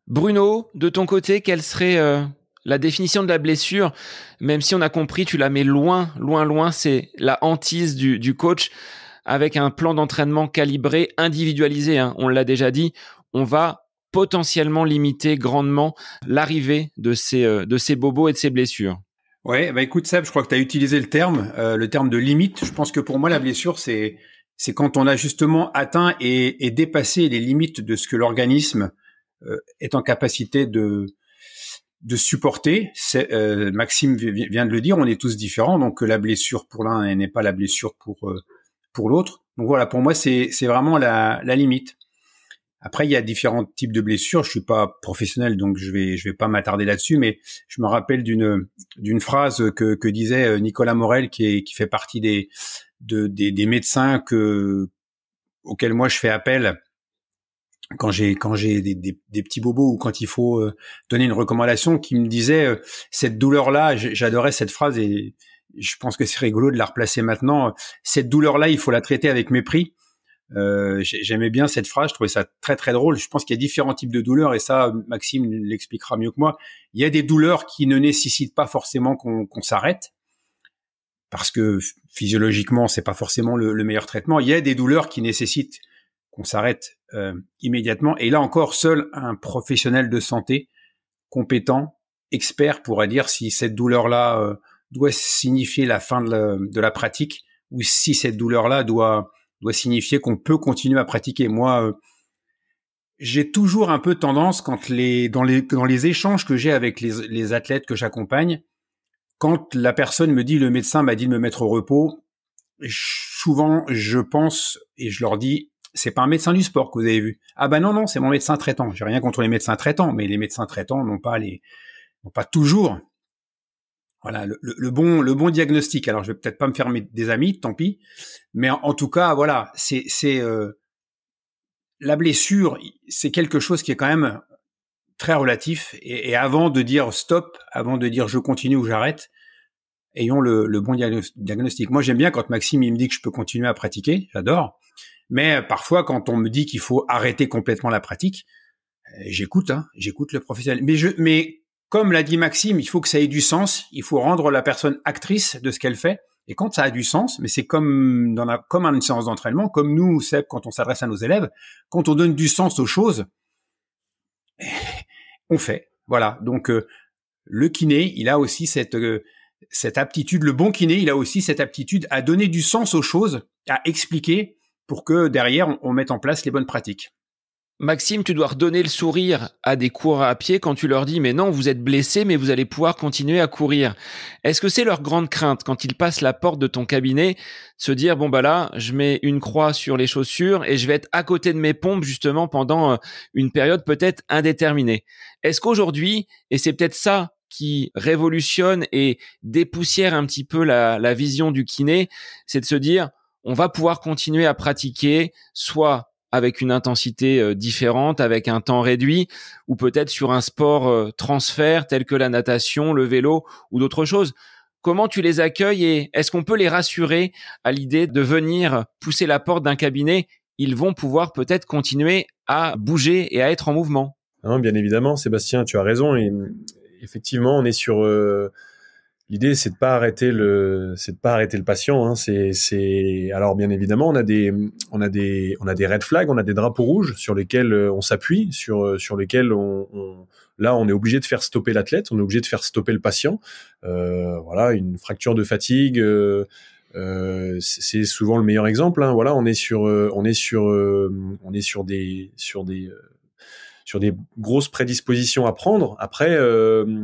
Speaker 1: Bruno, de ton côté, quelle serait la définition de la blessure? Même si on a compris, tu la mets loin, c'est la hantise du coach avec un plan d'entraînement calibré, individualisé. On l'a déjà dit, on va potentiellement limiter grandement l'arrivée de ces bobos et de ces blessures.
Speaker 3: Ouais, écoute Seb, je crois que tu as utilisé le terme de limite. Je pense que pour moi, la blessure, c'est quand on a justement atteint et dépassé les limites de ce que l'organisme est en capacité de supporter. Maxime vient de le dire, on est tous différents, donc la blessure pour l'un elle n'est pas la blessure pour l'autre. Donc voilà, pour moi c'est vraiment la limite. Après il y a différents types de blessures. Je suis pas professionnel, donc je vais pas m'attarder là-dessus, mais je me rappelle d'une phrase que disait Nicolas Morel, qui fait partie des médecins auxquels moi je fais appel quand j'ai des petits bobos, ou quand il faut donner une recommandation, qui me disait cette douleur-là. J'adorais cette phrase et je pense que c'est rigolo de la replacer maintenant. Cette douleur-là, il faut la traiter avec mépris. J'aimais bien cette phrase, je trouvais ça très très drôle. Je pense qu'il y a différents types de douleurs, et ça Maxime l'expliquera mieux que moi. Il y a des douleurs qui ne nécessitent pas forcément qu'on s'arrête, parce que physiologiquement c'est pas forcément le meilleur traitement. Il y a des douleurs qui nécessitent qu'on s'arrête immédiatement, et là encore, seul un professionnel de santé compétent, expert, pourra dire si cette douleur-là doit signifier la fin de la pratique, ou si cette douleur-là doit signifier qu'on peut continuer à pratiquer. Moi, j'ai toujours un peu tendance dans les échanges que j'ai avec les athlètes que j'accompagne, quand la personne me dit le médecin m'a dit de me mettre au repos, souvent je pense et je leur dis c'est pas un médecin du sport que vous avez vu. Ah ben non, c'est mon médecin traitant. J'ai rien contre les médecins traitants, mais les médecins traitants n'ont pas toujours voilà le bon diagnostic. Alors je vais peut-être pas me faire des amis, tant pis, mais en tout cas voilà, c'est la blessure, c'est quelque chose qui est quand même très relatif. Et avant de dire stop, avant de dire je continue ou j'arrête, ayons le bon diagnostic. Moi, j'aime bien quand Maxime il me dit que je peux continuer à pratiquer, j'adore. Mais parfois, quand on me dit qu'il faut arrêter complètement la pratique, j'écoute le professionnel. Mais comme l'a dit Maxime, il faut que ça ait du sens. Il faut rendre la personne actrice de ce qu'elle fait. Et quand ça a du sens, mais c'est comme une séance d'entraînement, comme nous, Seb, quand on s'adresse à nos élèves, quand on donne du sens aux choses, on fait. Voilà. Donc, le kiné, il a aussi cette aptitude, le bon kiné, il a aussi cette aptitude à donner du sens aux choses, à expliquer pour que derrière, on mette en place les bonnes pratiques.
Speaker 1: Maxime, tu dois redonner le sourire à des coureurs à pied quand tu leur dis « mais non, vous êtes blessé, mais vous allez pouvoir continuer à courir ». Est-ce que c'est leur grande crainte quand ils passent la porte de ton cabinet, se dire « bon bah là, je mets une croix sur les chaussures et je vais être à côté de mes pompes justement pendant une période peut-être indéterminée ». Est-ce qu'aujourd'hui, et c'est peut-être ça qui révolutionne et dépoussière un petit peu la vision du kiné, c'est de se dire « on va pouvoir continuer à pratiquer soit avec une intensité différente, avec un temps réduit, ou peut-être sur un sport transfert tel que la natation, le vélo ou d'autres choses. » Comment tu les accueilles et est-ce qu'on peut les rassurer à l'idée de venir pousser la porte d'un cabinet? Ils vont pouvoir peut-être continuer à bouger et à être en mouvement.
Speaker 2: Non, bien évidemment, Sébastien, tu as raison. Et effectivement, on est sur... L'idée, c'est de pas arrêter le patient. Hein. Alors bien évidemment, on a des red flags, on a des drapeaux rouges sur lesquels on s'appuie, sur lesquels là, on est obligé de faire stopper l'athlète, on est obligé de faire stopper le patient. Voilà, une fracture de fatigue. C'est souvent le meilleur exemple. Hein. Voilà, on est sur des grosses prédispositions à prendre. Après,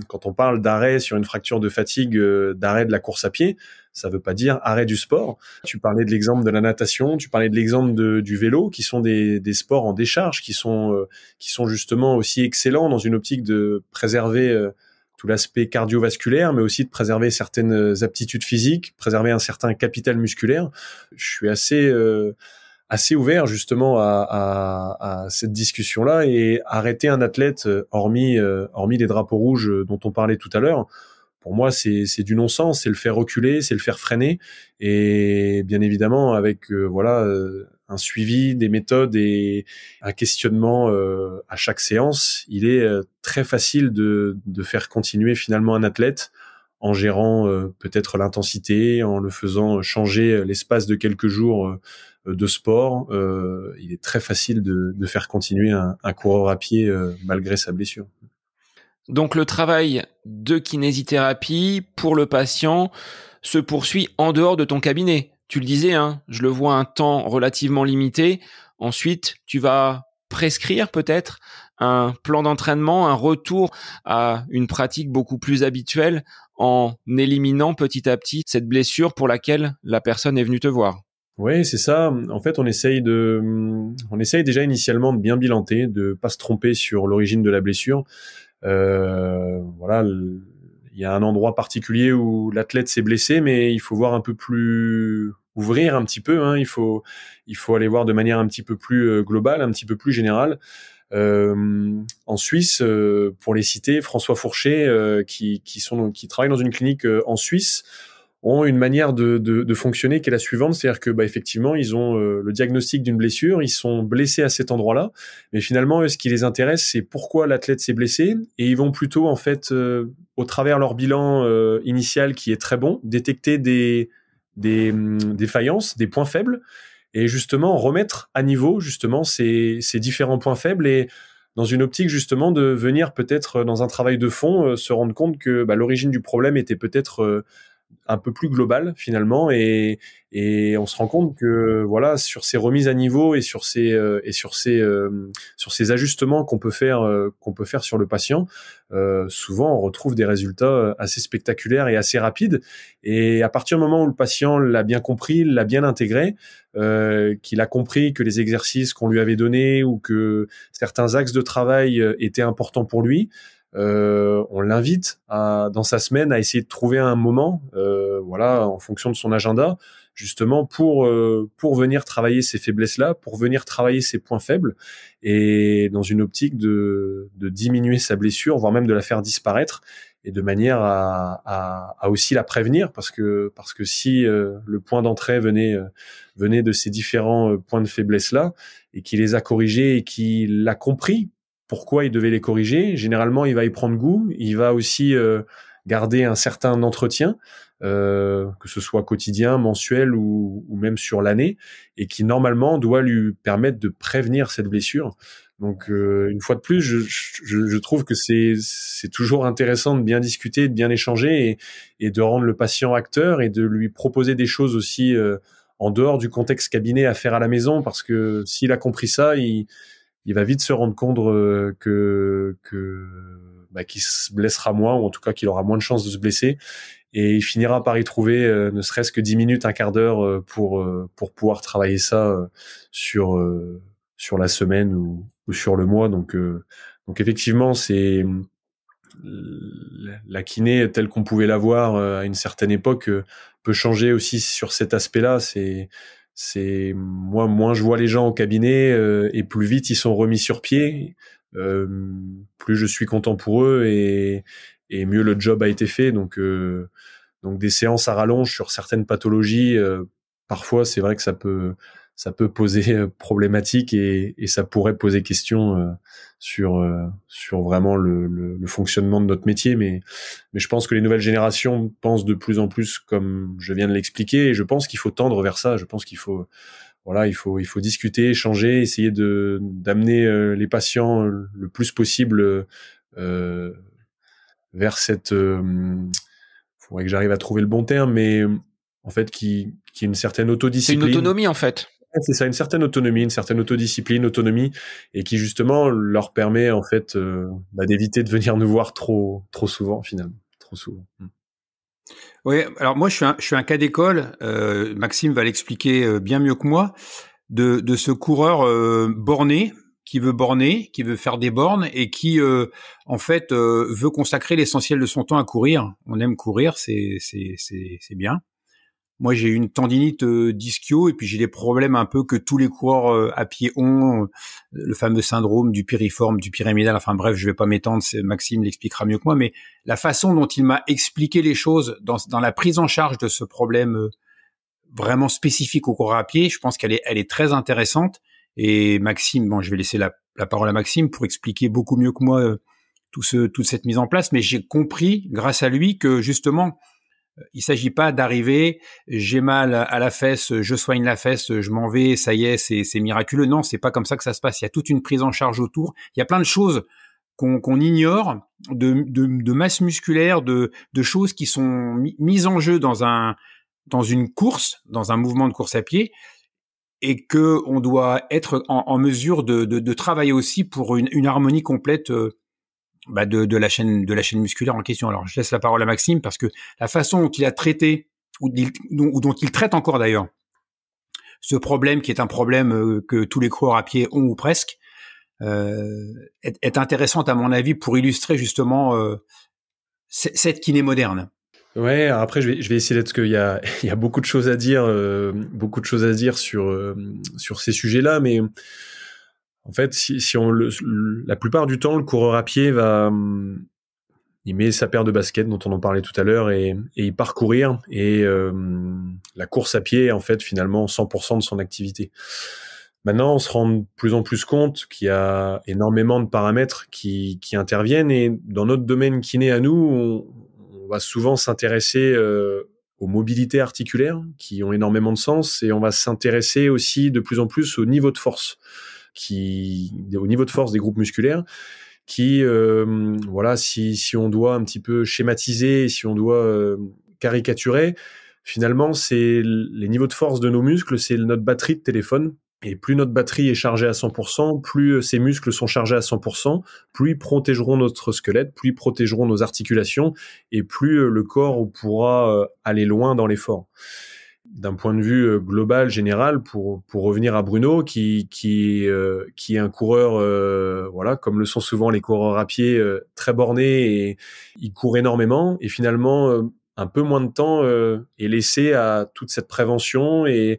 Speaker 2: quand on parle d'arrêt sur une fracture de fatigue, d'arrêt de la course à pied, ça veut pas dire arrêt du sport. Tu parlais de l'exemple de la natation, tu parlais de l'exemple du vélo, qui sont des sports en décharge, qui sont justement aussi excellents dans une optique de préserver tout l'aspect cardiovasculaire, mais aussi de préserver certaines aptitudes physiques, préserver un certain capital musculaire. Je suis assez ouvert justement à cette discussion-là et arrêter un athlète, hormis les drapeaux rouges dont on parlait tout à l'heure. Pour moi, c'est du non-sens, c'est le faire reculer, c'est le faire freiner, et bien évidemment avec un suivi, des méthodes et un questionnement à chaque séance. Il est très facile de faire continuer finalement un athlète en gérant peut-être l'intensité, en le faisant changer l'espace de quelques jours de sport. Il est très facile de faire continuer un coureur à pied malgré sa blessure.
Speaker 1: Donc le travail de kinésithérapie pour le patient se poursuit en dehors de ton cabinet. Tu le disais, hein, je le vois un temps relativement limité. Ensuite, tu vas prescrire peut-être un plan d'entraînement, un retour à une pratique beaucoup plus habituelle en éliminant petit à petit cette blessure pour laquelle la personne est venue te voir.
Speaker 2: Oui, c'est ça. En fait, on essaye déjà initialement de bien bilanter, de pas se tromper sur l'origine de la blessure. Voilà, il y a un endroit particulier où l'athlète s'est blessé, mais il faut voir un peu plus, ouvrir un petit peu. Hein. Il faut aller voir de manière un petit peu plus globale, un petit peu plus générale. En Suisse, pour les citer, François Fourchet, qui travaille dans une clinique en Suisse, ont une manière de fonctionner qui est la suivante, c'est-à-dire que effectivement ils ont le diagnostic d'une blessure, ils sont blessés à cet endroit-là, mais finalement eux, ce qui les intéresse, c'est pourquoi l'athlète s'est blessé, et ils vont plutôt en fait au travers leur bilan initial qui est très bon, détecter des faillances, des points faibles, et justement remettre à niveau justement ces différents points faibles, et dans une optique justement de venir peut-être dans un travail de fond se rendre compte que l'origine du problème était peut-être un peu plus global finalement, et on se rend compte que voilà, sur ces remises à niveau et sur ces ajustements qu'on peut faire sur le patient, souvent on retrouve des résultats assez spectaculaires et assez rapides. Et à partir du moment où le patient l'a bien compris, l'a bien intégré, qu'il a compris que les exercices qu'on lui avait donnés ou que certains axes de travail étaient importants pour lui, on l'invite dans sa semaine à essayer de trouver un moment, voilà, en fonction de son agenda, justement pour venir travailler ces faiblesses-là, pour venir travailler ses points faibles, et dans une optique de diminuer sa blessure, voire même de la faire disparaître, et de manière à aussi la prévenir, parce que si le point d'entrée venait de ces différents points de faiblesse-là, et qu'il les a corrigés et qu'il l'a compris pourquoi il devait les corriger, généralement il va y prendre goût, il va aussi garder un certain entretien, que ce soit quotidien, mensuel ou même sur l'année, et qui normalement doit lui permettre de prévenir cette blessure. Donc une fois de plus, je trouve que c'est toujours intéressant de bien discuter, de bien échanger, et de rendre le patient acteur, et de lui proposer des choses aussi en dehors du contexte cabinet à faire à la maison, parce que s'il a compris ça, il va vite se rendre compte qu'il se blessera moins, ou en tout cas qu'il aura moins de chances de se blesser, et il finira par y trouver ne serait-ce que 10 minutes, un quart d'heure pour pouvoir travailler ça sur la semaine ou sur le mois. Donc effectivement, c'est la kiné telle qu'on pouvait la voir à une certaine époque peut changer aussi sur cet aspect-là. C'est moi, moins je vois les gens au cabinet et plus vite ils sont remis sur pied, plus je suis content pour eux, et mieux le job a été fait. Donc des séances à rallonge sur certaines pathologies, parfois c'est vrai que ça peut poser problématique, et ça pourrait poser question sur vraiment le fonctionnement de notre métier. Mais je pense que les nouvelles générations pensent de plus en plus comme je viens de l'expliquer, et je pense qu'il faut tendre vers ça. Je pense qu'il faut discuter, échanger, essayer d'amener les patients le plus possible vers cette faudrait que j'arrive à trouver le bon terme, mais en fait qui est une certaine autodiscipline.
Speaker 1: C'est une autonomie en fait.
Speaker 2: C'est ça, une certaine autonomie, une certaine autodiscipline, autonomie, et qui justement leur permet en fait d'éviter de venir nous voir trop souvent finalement, trop souvent.
Speaker 3: Oui, alors moi je suis un cas d'école. Maxime va l'expliquer bien mieux que moi, de ce coureur borné qui veut faire des bornes, et qui en fait veut consacrer l'essentiel de son temps à courir. On aime courir, c'est bien. Moi, j'ai une tendinite d'ischio, et puis j'ai des problèmes un peu que tous les coureurs à pied ont, le fameux syndrome du piriforme, du pyramidal. Enfin bref, je vais pas m'étendre, Maxime l'expliquera mieux que moi, mais la façon dont il m'a expliqué les choses dans la prise en charge de ce problème vraiment spécifique au coureur à pied, je pense qu'elle est très intéressante. Et Maxime, bon, je vais laisser la parole à Maxime pour expliquer beaucoup mieux que moi toute cette mise en place, mais j'ai compris grâce à lui que justement il s'agit pas d'arriver, j'ai mal à la fesse, je soigne la fesse, je m'en vais, ça y est, c'est miraculeux. Non, c'est pas comme ça que ça se passe. Il y a toute une prise en charge autour. Il y a plein de choses qu'on ignore, de masse musculaire, de choses qui sont mises en jeu dans une course, dans un mouvement de course à pied, et que on doit être en mesure de travailler aussi pour une harmonie complète de la chaîne musculaire en question. Alors, je laisse la parole à Maxime, parce que la façon dont il a traité, ou dont il traite encore d'ailleurs, ce problème qui est un problème que tous les coureurs à pied ont, ou presque, est intéressante à mon avis pour illustrer justement cette kiné moderne.
Speaker 2: Ouais, après je vais essayer d'être, qu'il y a beaucoup de choses à dire, sur ces sujets-là, mais en fait, si la plupart du temps, le coureur à pied il met sa paire de baskets dont on en parlait tout à l'heure, et il part courir, et la course à pied est en fait finalement 100% de son activité. Maintenant, on se rend de plus en plus compte qu'il y a énormément de paramètres qui interviennent, et dans notre domaine kiné à nous, on va souvent s'intéresser aux mobilités articulaires qui ont énormément de sens, et on va s'intéresser aussi de plus en plus au niveau de force des groupes musculaires, qui voilà, si on doit un petit peu schématiser, si on doit caricaturer, finalement, c'est les niveaux de force de nos muscles, c'est notre batterie de téléphone. Et plus notre batterie est chargée à 100%, plus ces muscles sont chargés à 100%, plus ils protégeront notre squelette, plus ils protégeront nos articulations, et plus le corps pourra aller loin dans l'effort. D'un point de vue global, général, pour revenir à Bruno, qui est un coureur, voilà, comme le sont souvent les coureurs à pied, très borné, et il court énormément, et finalement un peu moins de temps est laissé à toute cette prévention et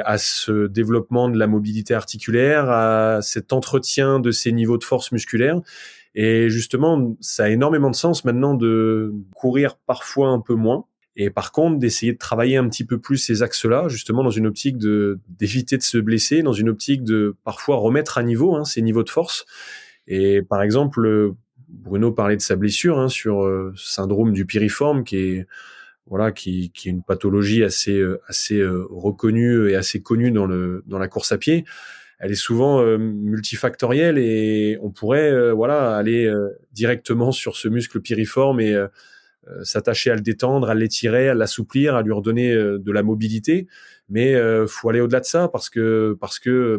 Speaker 2: à ce développement de la mobilité articulaire, à cet entretien de ces niveaux de force musculaire. Et justement, ça a énormément de sens maintenant de courir parfois un peu moins, et par contre d'essayer de travailler un petit peu plus ces axes-là, justement dans une optique d'éviter de se blesser, dans une optique de parfois remettre à niveau ces niveaux de force. Et par exemple, Bruno parlait de sa blessure sur syndrome du piriforme, qui est une pathologie assez reconnue et assez connue dans la course à pied. Elle est souvent multifactorielle, et on pourrait aller directement sur ce muscle piriforme et s'attacher à le détendre, à l'étirer, à l'assouplir, à lui redonner de la mobilité. Mais faut aller au-delà de ça, parce que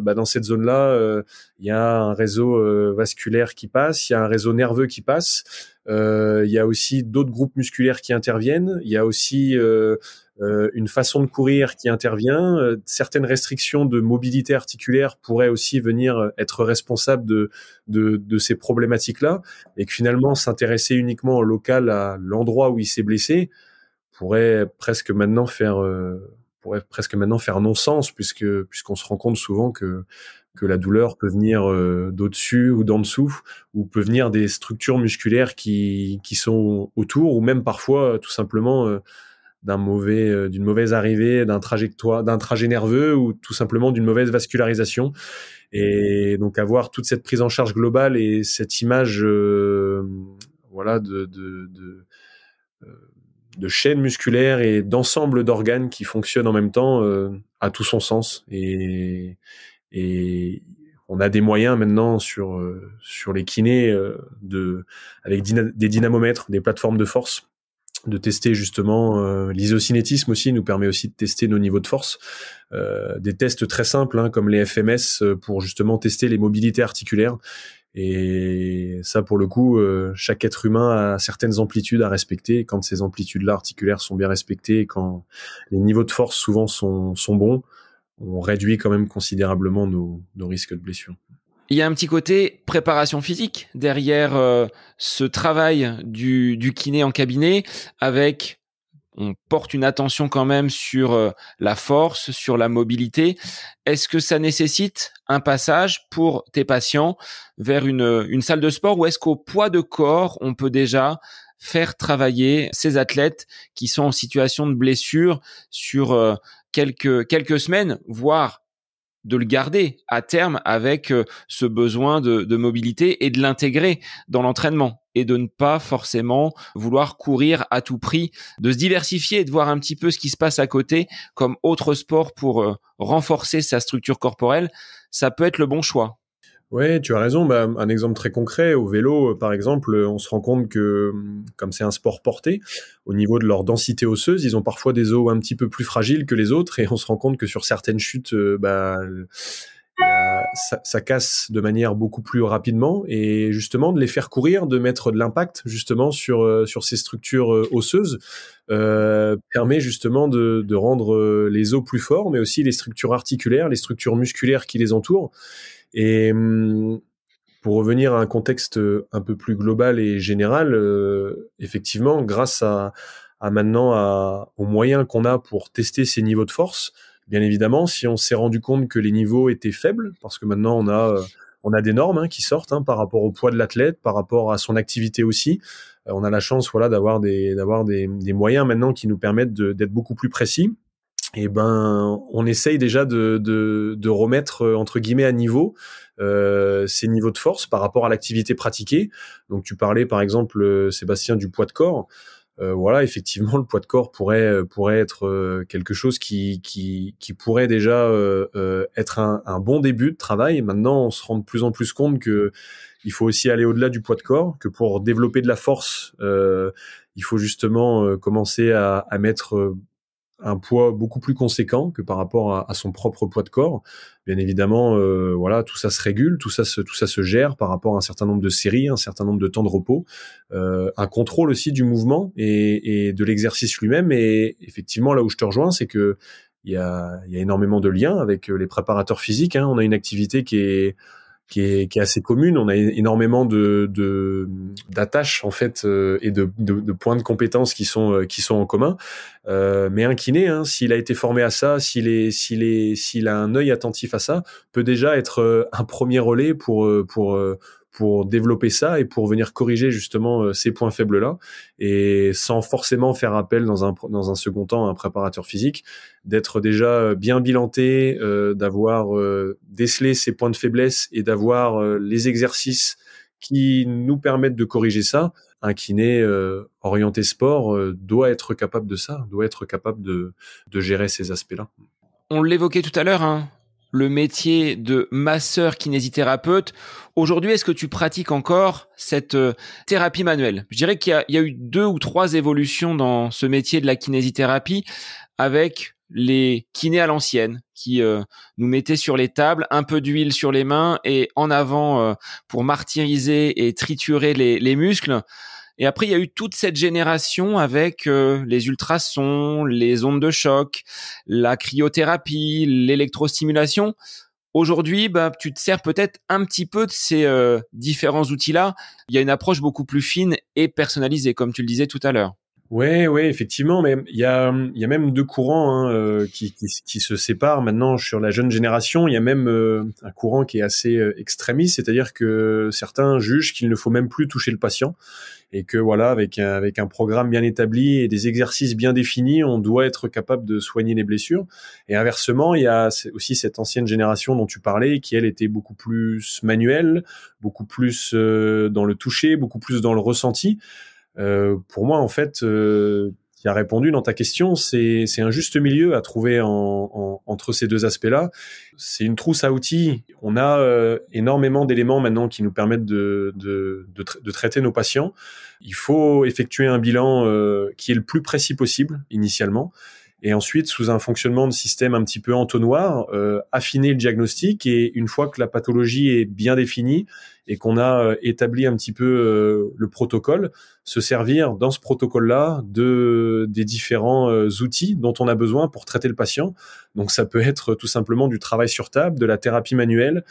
Speaker 2: dans cette zone-là, il y a un réseau vasculaire qui passe, il y a un réseau nerveux qui passe, il y a aussi d'autres groupes musculaires qui interviennent, il y a aussi une façon de courir qui intervient, certaines restrictions de mobilité articulaire pourraient aussi venir être responsables de ces problématiques-là, et que finalement s'intéresser uniquement au local, à l'endroit où il s'est blessé, pourrait presque maintenant faire non-sens, puisqu'on se rend compte souvent que la douleur peut venir d'au-dessus ou d'en dessous, ou peut venir des structures musculaires qui sont autour, ou même parfois tout simplement d'une mauvaise arrivée, d'un trajet nerveux, ou tout simplement d'une mauvaise vascularisation. Et donc avoir toute cette prise en charge globale et cette image de chaîne musculaire et d'ensemble d'organes qui fonctionnent en même temps a tout son sens. Et on a des moyens maintenant sur les kinés avec des dynamomètres, des plateformes de force, de tester justement l'isocinétisme aussi nous permet aussi de tester nos niveaux de force, des tests très simples comme les FMS pour justement tester les mobilités articulaires. Et ça, pour le coup, chaque être humain a certaines amplitudes à respecter. Et quand ces amplitudes-là articulaires sont bien respectées, et quand les niveaux de force souvent sont bons, on réduit quand même considérablement nos risques de blessure.
Speaker 1: Il y a un petit côté préparation physique derrière ce travail du kiné en cabinet, on porte une attention quand même sur la force, sur la mobilité. Est-ce que ça nécessite un passage pour tes patients vers une salle de sport, ou est-ce qu'au poids de corps, on peut déjà faire travailler ces athlètes qui sont en situation de blessure sur quelques semaines, voire de le garder à terme avec ce besoin de mobilité, et de l'intégrer dans l'entraînement, et de ne pas forcément vouloir courir à tout prix, de se diversifier et de voir un petit peu ce qui se passe à côté comme autre sport pour renforcer sa structure corporelle. Ça peut être le bon choix.
Speaker 2: Ouais, tu as raison. Un exemple très concret, au vélo, par exemple, on se rend compte que, comme c'est un sport porté, au niveau de leur densité osseuse, ils ont parfois des os un petit peu plus fragiles que les autres, et on se rend compte que sur certaines chutes, ça casse de manière beaucoup plus rapidement, et justement de les faire courir, de mettre de l'impact justement sur ces structures osseuses, permet justement de rendre les os plus forts, mais aussi les structures articulaires, les structures musculaires qui les entourent. Et pour revenir à un contexte un peu plus global et général, effectivement, grâce aux moyens qu'on a pour tester ces niveaux de force, bien évidemment, si on s'est rendu compte que les niveaux étaient faibles, parce que maintenant on a des normes qui sortent par rapport au poids de l'athlète, par rapport à son activité aussi. On a la chance d'avoir des moyens maintenant qui nous permettent d'être beaucoup plus précis. Et on essaye déjà de remettre entre guillemets à niveau ces niveaux de force par rapport à l'activité pratiquée. Donc tu parlais par exemple, Sébastien, du poids de corps. voilà, effectivement, le poids de corps pourrait être quelque chose qui pourrait déjà être un bon début de travail. Maintenant, on se rend de plus en plus compte que il faut aussi aller au-delà du poids de corps, que pour développer de la force, il faut justement commencer à mettre un poids beaucoup plus conséquent que par rapport à son propre poids de corps. Bien évidemment, voilà, tout ça se régule, tout ça se gère par rapport à un certain nombre de séries, un certain nombre de temps de repos, un contrôle aussi du mouvement et de l'exercice lui-même. Et effectivement, là où je te rejoins, c'est que il y a énormément de liens avec les préparateurs physiques, hein. On a une activité qui est assez commune. On a énormément d'attaches en fait et de points de compétences qui sont en commun. Mais un kiné, hein, s'il a été formé à ça, s'il a un œil attentif à ça, peut déjà être un premier relais pour développer ça et pour venir corriger justement ces points faibles là, et sans forcément faire appel dans un second temps à un préparateur physique, d'être déjà bien bilanté, d'avoir décelé ses points de faiblesse et d'avoir les exercices qui nous permettent de corriger ça. Un kiné orienté sport doit être capable de ça, doit être capable de gérer ces aspects-là.
Speaker 1: On l'évoquait tout à l'heure, hein, le métier de masseur kinésithérapeute. Aujourd'hui, est-ce que tu pratiques encore cette thérapie manuelle? Je dirais qu'il y a eu 2 ou 3 évolutions dans ce métier de la kinésithérapie, avec les kinés à l'ancienne qui nous mettaient sur les tables un peu d'huile sur les mains et en avant pour martyriser et triturer les muscles. Et après, il y a eu toute cette génération avec les ultrasons, les ondes de choc, la cryothérapie, l'électrostimulation. Aujourd'hui, tu te sers peut-être un petit peu de ces différents outils-là. Il y a une approche beaucoup plus fine et personnalisée, comme tu le disais tout à l'heure.
Speaker 2: Ouais, effectivement, mais il y a même 2 courants, hein, qui se séparent maintenant sur la jeune génération. Il y a même un courant qui est assez extrémiste, c'est-à-dire que certains jugent qu'il ne faut même plus toucher le patient et que voilà, avec un programme bien établi et des exercices bien définis, on doit être capable de soigner les blessures. Et inversement, il y a aussi cette ancienne génération dont tu parlais, qui elle était beaucoup plus manuelle, beaucoup plus dans le toucher, beaucoup plus dans le ressenti. Pour moi, en fait, qui a répondu dans ta question, c'est un juste milieu à trouver entre ces 2 aspects-là. C'est une trousse à outils. On a énormément d'éléments maintenant qui nous permettent de traiter nos patients. Il faut effectuer un bilan qui est le plus précis possible initialement. Et ensuite, sous un fonctionnement de système un petit peu entonnoir, affiner le diagnostic, et une fois que la pathologie est bien définie et qu'on a établi un petit peu le protocole, se servir dans ce protocole-là des différents outils dont on a besoin pour traiter le patient. Donc ça peut être tout simplement du travail sur table, de la thérapie manuelle,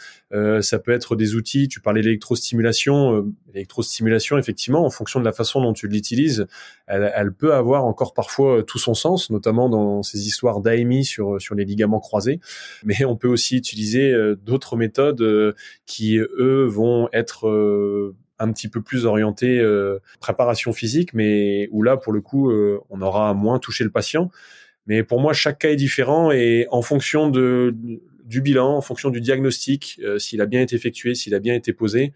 Speaker 2: ça peut être des outils, tu parlais d'électrostimulation, l'électrostimulation effectivement, en fonction de la façon dont tu l'utilises, elle peut avoir encore parfois tout son sens, notamment dans ces histoires d'AMI sur les ligaments croisés. Mais on peut aussi utiliser d'autres méthodes qui, eux, vont être un petit peu plus orientées préparation physique, mais où là, pour le coup, on aura moins touché le patient. Mais pour moi, chaque cas est différent, et en fonction du bilan, en fonction du diagnostic, s'il a bien été effectué, s'il a bien été posé,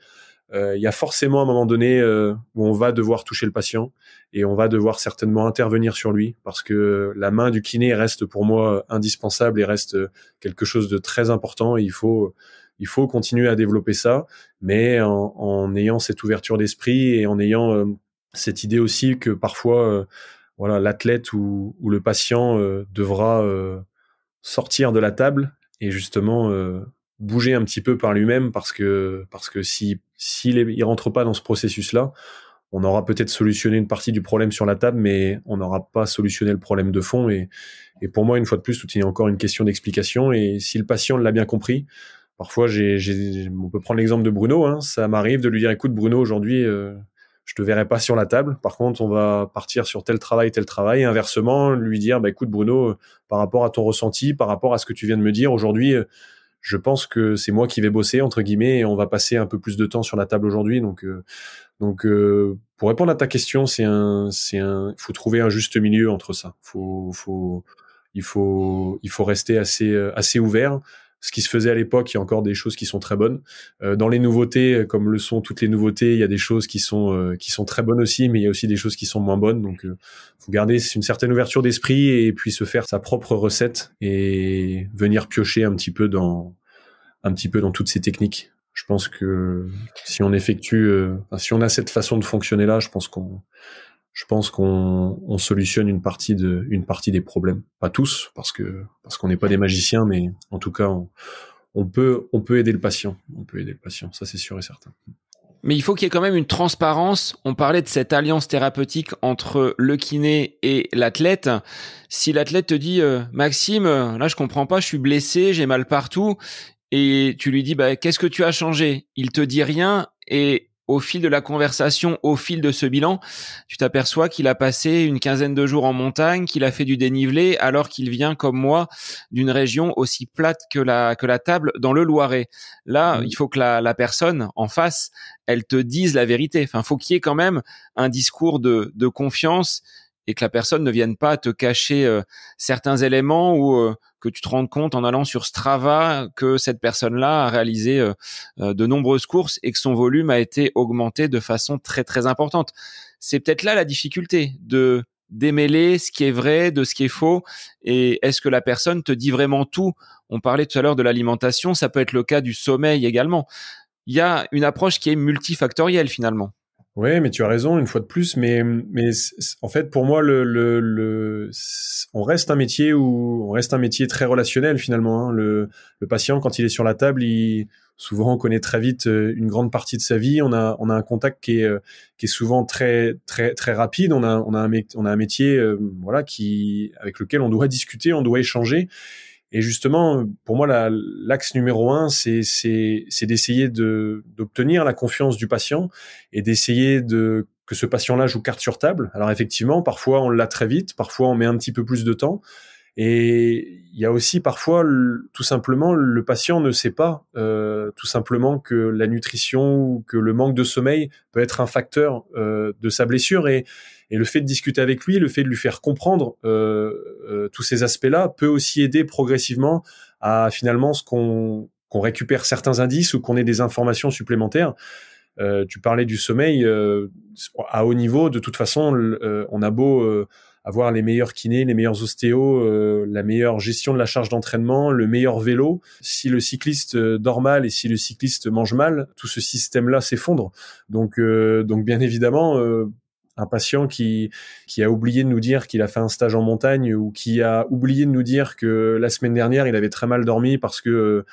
Speaker 2: il y a forcément un moment donné où on va devoir toucher le patient et on va devoir certainement intervenir sur lui, parce que la main du kiné reste pour moi indispensable et reste quelque chose de très important. Il faut continuer à développer ça, mais en ayant cette ouverture d'esprit et en ayant cette idée aussi que parfois voilà, l'athlète ou le patient devra sortir de la table et justement bouger un petit peu par lui-même, parce que s'il rentre pas dans ce processus-là, on aura peut-être solutionné une partie du problème sur la table, mais on n'aura pas solutionné le problème de fond. Et pour moi, une fois de plus, tout est encore une question d'explication. Et si le patient l'a bien compris, parfois, on peut prendre l'exemple de Bruno, hein, ça m'arrive de lui dire, écoute Bruno, aujourd'hui, je te verrai pas sur la table. Par contre, on va partir sur tel travail. Et inversement, lui dire, écoute Bruno, par rapport à ton ressenti, par rapport à ce que tu viens de me dire aujourd'hui, je pense que c'est moi qui vais bosser, entre guillemets, et on va passer un peu plus de temps sur la table aujourd'hui. Donc, pour répondre à ta question, il faut trouver un juste milieu entre ça. Il faut rester assez ouvert, ce qui se faisait à l'époque. Il y a encore des choses qui sont très bonnes. Dans les nouveautés, comme le sont toutes les nouveautés, il y a des choses qui sont très bonnes aussi, mais il y a aussi des choses qui sont moins bonnes. Donc, faut garder une certaine ouverture d'esprit et puis se faire sa propre recette et venir piocher un petit peu dans toutes ces techniques. Je pense que si on si on a cette façon de fonctionner là, je pense qu'on solutionne une partie des problèmes. Pas tous, parce qu'on n'est pas des magiciens, mais en tout cas, on peut aider le patient. On peut aider le patient. Ça, c'est sûr et certain.
Speaker 1: Mais il faut qu'il y ait quand même une transparence. On parlait de cette alliance thérapeutique entre le kiné et l'athlète. Si l'athlète te dit, Maxime, là, je comprends pas, je suis blessé, j'ai mal partout. Et tu lui dis, qu'est-ce que tu as changé? Il te dit rien et au fil de la conversation, au fil de ce bilan, tu t'aperçois qu'il a passé une quinzaine de jours en montagne, qu'il a fait du dénivelé alors qu'il vient comme moi d'une région aussi plate que la table dans le Loiret. Là, il faut que la personne en face, elle te dise la vérité. Enfin, faut qu'il y ait quand même un discours de confiance et que la personne ne vienne pas te cacher certains éléments ou que tu te rendes compte en allant sur Strava que cette personne-là a réalisé de nombreuses courses et que son volume a été augmenté de façon très très importante. C'est peut-être là la difficulté de démêler ce qui est vrai de ce qui est faux. Et est-ce que la personne te dit vraiment tout? On parlait tout à l'heure de l'alimentation, ça peut être le cas du sommeil également. Il y a une approche qui est multifactorielle finalement.
Speaker 2: Ouais, mais tu as raison une fois de plus. Mais en fait, pour moi, on reste un métier très relationnel finalement. Hein. Le patient, quand il est sur la table, souvent on connaît très vite une grande partie de sa vie. On a un contact qui est souvent très très très rapide. On a un métier avec lequel on doit discuter, on doit échanger. Et justement, pour moi, l'axe numéro 1, c'est d'essayer d'obtenir la confiance du patient et d'essayer que ce patient-là joue carte sur table. Alors effectivement, parfois on l'a très vite, parfois on met un petit peu plus de temps. Et il y a aussi parfois, tout simplement, le patient ne sait pas, tout simplement que la nutrition ou que le manque de sommeil peut être un facteur de sa blessure. Et le fait de discuter avec lui, le fait de lui faire comprendre tous ces aspects-là peut aussi aider progressivement à finalement qu'on récupère certains indices ou qu'on ait des informations supplémentaires. Tu parlais du sommeil à haut niveau. De toute façon, on a beau avoir les meilleurs kinés, les meilleurs ostéos, la meilleure gestion de la charge d'entraînement, le meilleur vélo. Si le cycliste dort mal et si le cycliste mange mal, tout ce système-là s'effondre. Donc bien évidemment, un patient qui a oublié de nous dire qu'il a fait un stage en montagne ou qui a oublié de nous dire que la semaine dernière, il avait très mal dormi parce que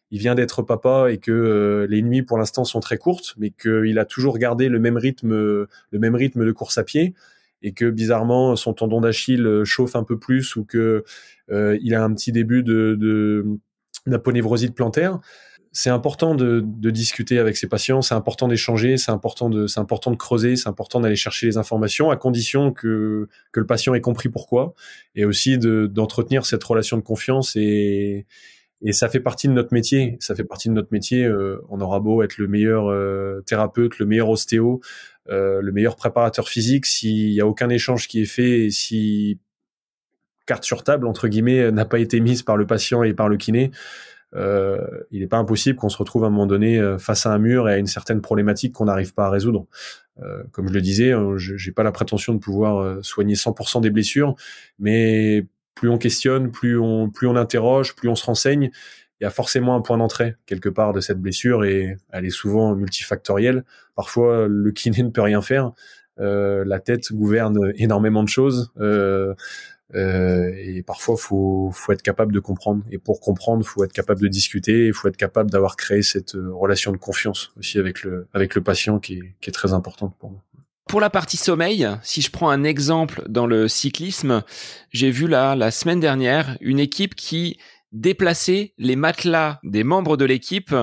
Speaker 2: il vient d'être papa et que les nuits pour l'instant sont très courtes, mais qu'il a toujours gardé le même rythme de course à pied et que bizarrement son tendon d'Achille chauffe un peu plus ou que il a un petit début d'aponevrosite plantaire. C'est important de discuter avec ces patients, c'est important d'échanger, c'est important de creuser, c'est important d'aller chercher les informations à condition que le patient ait compris pourquoi et aussi d'entretenir cette relation de confiance et ça fait partie de notre métier. On aura beau être le meilleur thérapeute, le meilleur ostéo, le meilleur préparateur physique, s'il y a aucun échange qui est fait et si carte sur table entre guillemets n'a pas été mise par le patient et par le kiné, il n'est pas impossible qu'on se retrouve à un moment donné face à un mur et à une certaine problématique qu'on n'arrive pas à résoudre. Comme je le disais, j'ai pas la prétention de pouvoir soigner 100% des blessures, mais plus on questionne, plus on interroge, plus on se renseigne, il y a forcément un point d'entrée quelque part de cette blessure et elle est souvent multifactorielle. Parfois, le kiné ne peut rien faire. La tête gouverne énormément de choses. Et parfois faut être capable de comprendre et pour comprendre faut être capable de discuter, il faut être capable d'avoir créé cette relation de confiance aussi avec le patient qui est très importante pour moi.
Speaker 1: Pour la partie sommeil, si je prends un exemple dans le cyclisme, j'ai vu la semaine dernière une équipe qui déplaçait les matelas des membres de l'équipe.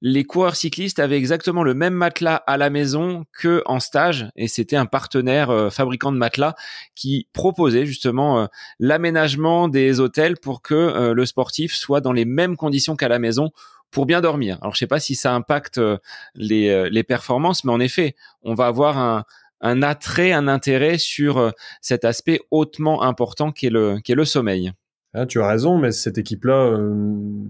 Speaker 1: Les coureurs cyclistes avaient exactement le même matelas à la maison que en stage et c'était un partenaire fabricant de matelas qui proposait justement l'aménagement des hôtels pour que le sportif soit dans les mêmes conditions qu'à la maison pour bien dormir. Alors je sais pas si ça impacte les performances, mais en effet, on va avoir un attrait, un intérêt sur cet aspect hautement important qu'est le sommeil.
Speaker 2: Ah, tu as raison, mais cette équipe-là,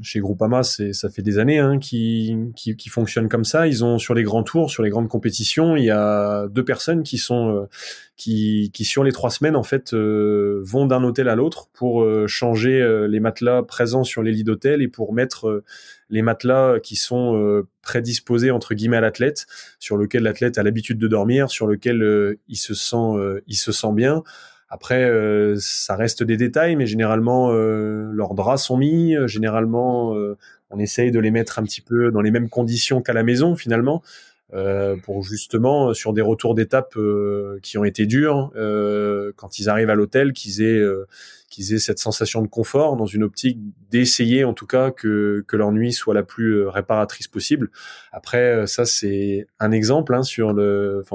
Speaker 2: chez Groupama, ça fait des années qui fonctionnent comme ça. Ils ont sur les grands tours, sur les grandes compétitions, il y a 2 personnes qui sur les 3 semaines en fait vont d'un hôtel à l'autre pour changer les matelas présents sur les lits d'hôtel et pour mettre les matelas qui sont prédisposés entre guillemets à l'athlète, sur lequel l'athlète a l'habitude de dormir, sur lequel il se sent bien. Après, ça reste des détails, mais généralement, leurs draps sont mis. Généralement, on essaye de les mettre un petit peu dans les mêmes conditions qu'à la maison, finalement, pour justement, sur des retours d'étapes qui ont été durs, quand ils arrivent à l'hôtel, qu'ils aient cette sensation de confort, dans une optique d'essayer, en tout cas, que leur nuit soit la plus réparatrice possible. Après, ça, c'est un exemple en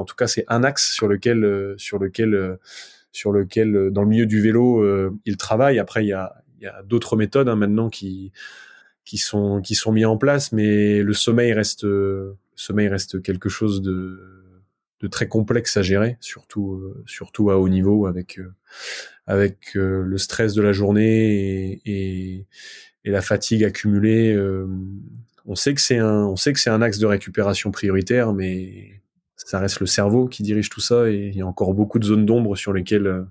Speaker 2: tout cas, c'est un axe sur lequel dans le milieu du vélo, ils travaillent. Après, il y a d'autres méthodes maintenant qui sont mis en place, mais le sommeil reste quelque chose de très complexe à gérer, surtout à haut niveau avec le stress de la journée et la fatigue accumulée. On sait que c'est un axe de récupération prioritaire, mais ça reste le cerveau qui dirige tout ça, et il y a encore beaucoup de zones d'ombre sur lesquelles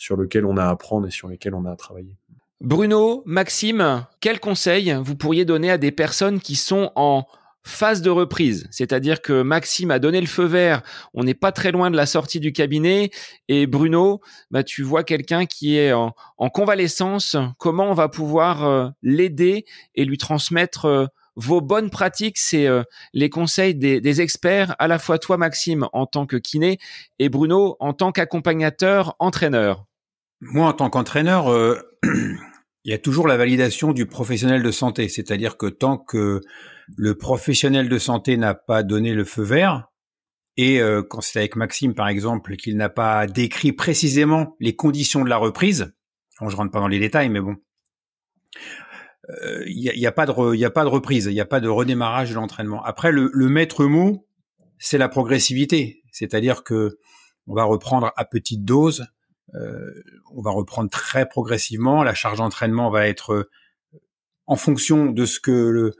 Speaker 2: on a à apprendre et sur lesquelles on a à travailler.
Speaker 1: Bruno, Maxime, quels conseils vous pourriez donner à des personnes qui sont en phase de reprise? C'est-à-dire que Maxime a donné le feu vert, on n'est pas très loin de la sortie du cabinet, et Bruno, tu vois quelqu'un qui est en convalescence. Comment on va pouvoir l'aider et lui transmettre vos bonnes pratiques? C'est les conseils des experts, à la fois toi Maxime en tant que kiné et Bruno en tant qu'accompagnateur, entraîneur.
Speaker 3: Moi, en tant qu'entraîneur, il y a toujours la validation du professionnel de santé. C'est-à-dire que tant que le professionnel de santé n'a pas donné le feu vert, et quand c'est avec Maxime, par exemple, qu'il n'a pas décrit précisément les conditions de la reprise, je rentre pas dans les détails, mais bon, il y a pas de reprise, il n'y a pas de redémarrage de l'entraînement. Après, le maître mot, c'est la progressivité. C'est-à-dire que on va reprendre à petite dose. On va reprendre très progressivement. La charge d'entraînement va être en fonction de ce que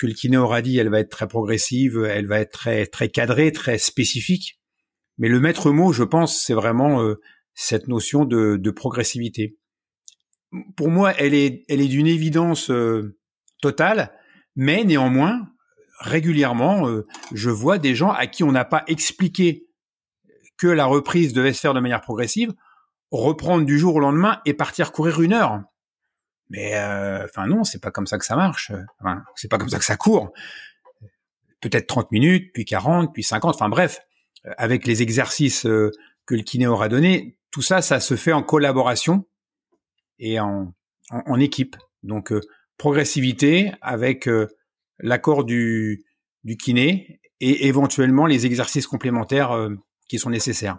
Speaker 3: le kiné aura dit. Elle va être très progressive, elle va être très très cadrée, très spécifique. Mais le maître mot, je pense, c'est vraiment cette notion de progressivité. Pour moi, elle est d'une évidence totale, mais néanmoins, régulièrement, je vois des gens à qui on n'a pas expliqué que la reprise devait se faire de manière progressive, reprendre du jour au lendemain et partir courir 1 heure. Mais non, c'est pas comme ça que ça marche. C'est pas comme ça que ça court. Peut-être 30 minutes, puis 40, puis 50. Enfin bref, avec les exercices que le kiné aura donné, tout ça, ça se fait en collaboration et en équipe. Donc progressivité avec l'accord du kiné et éventuellement les exercices complémentaires qui sont nécessaires.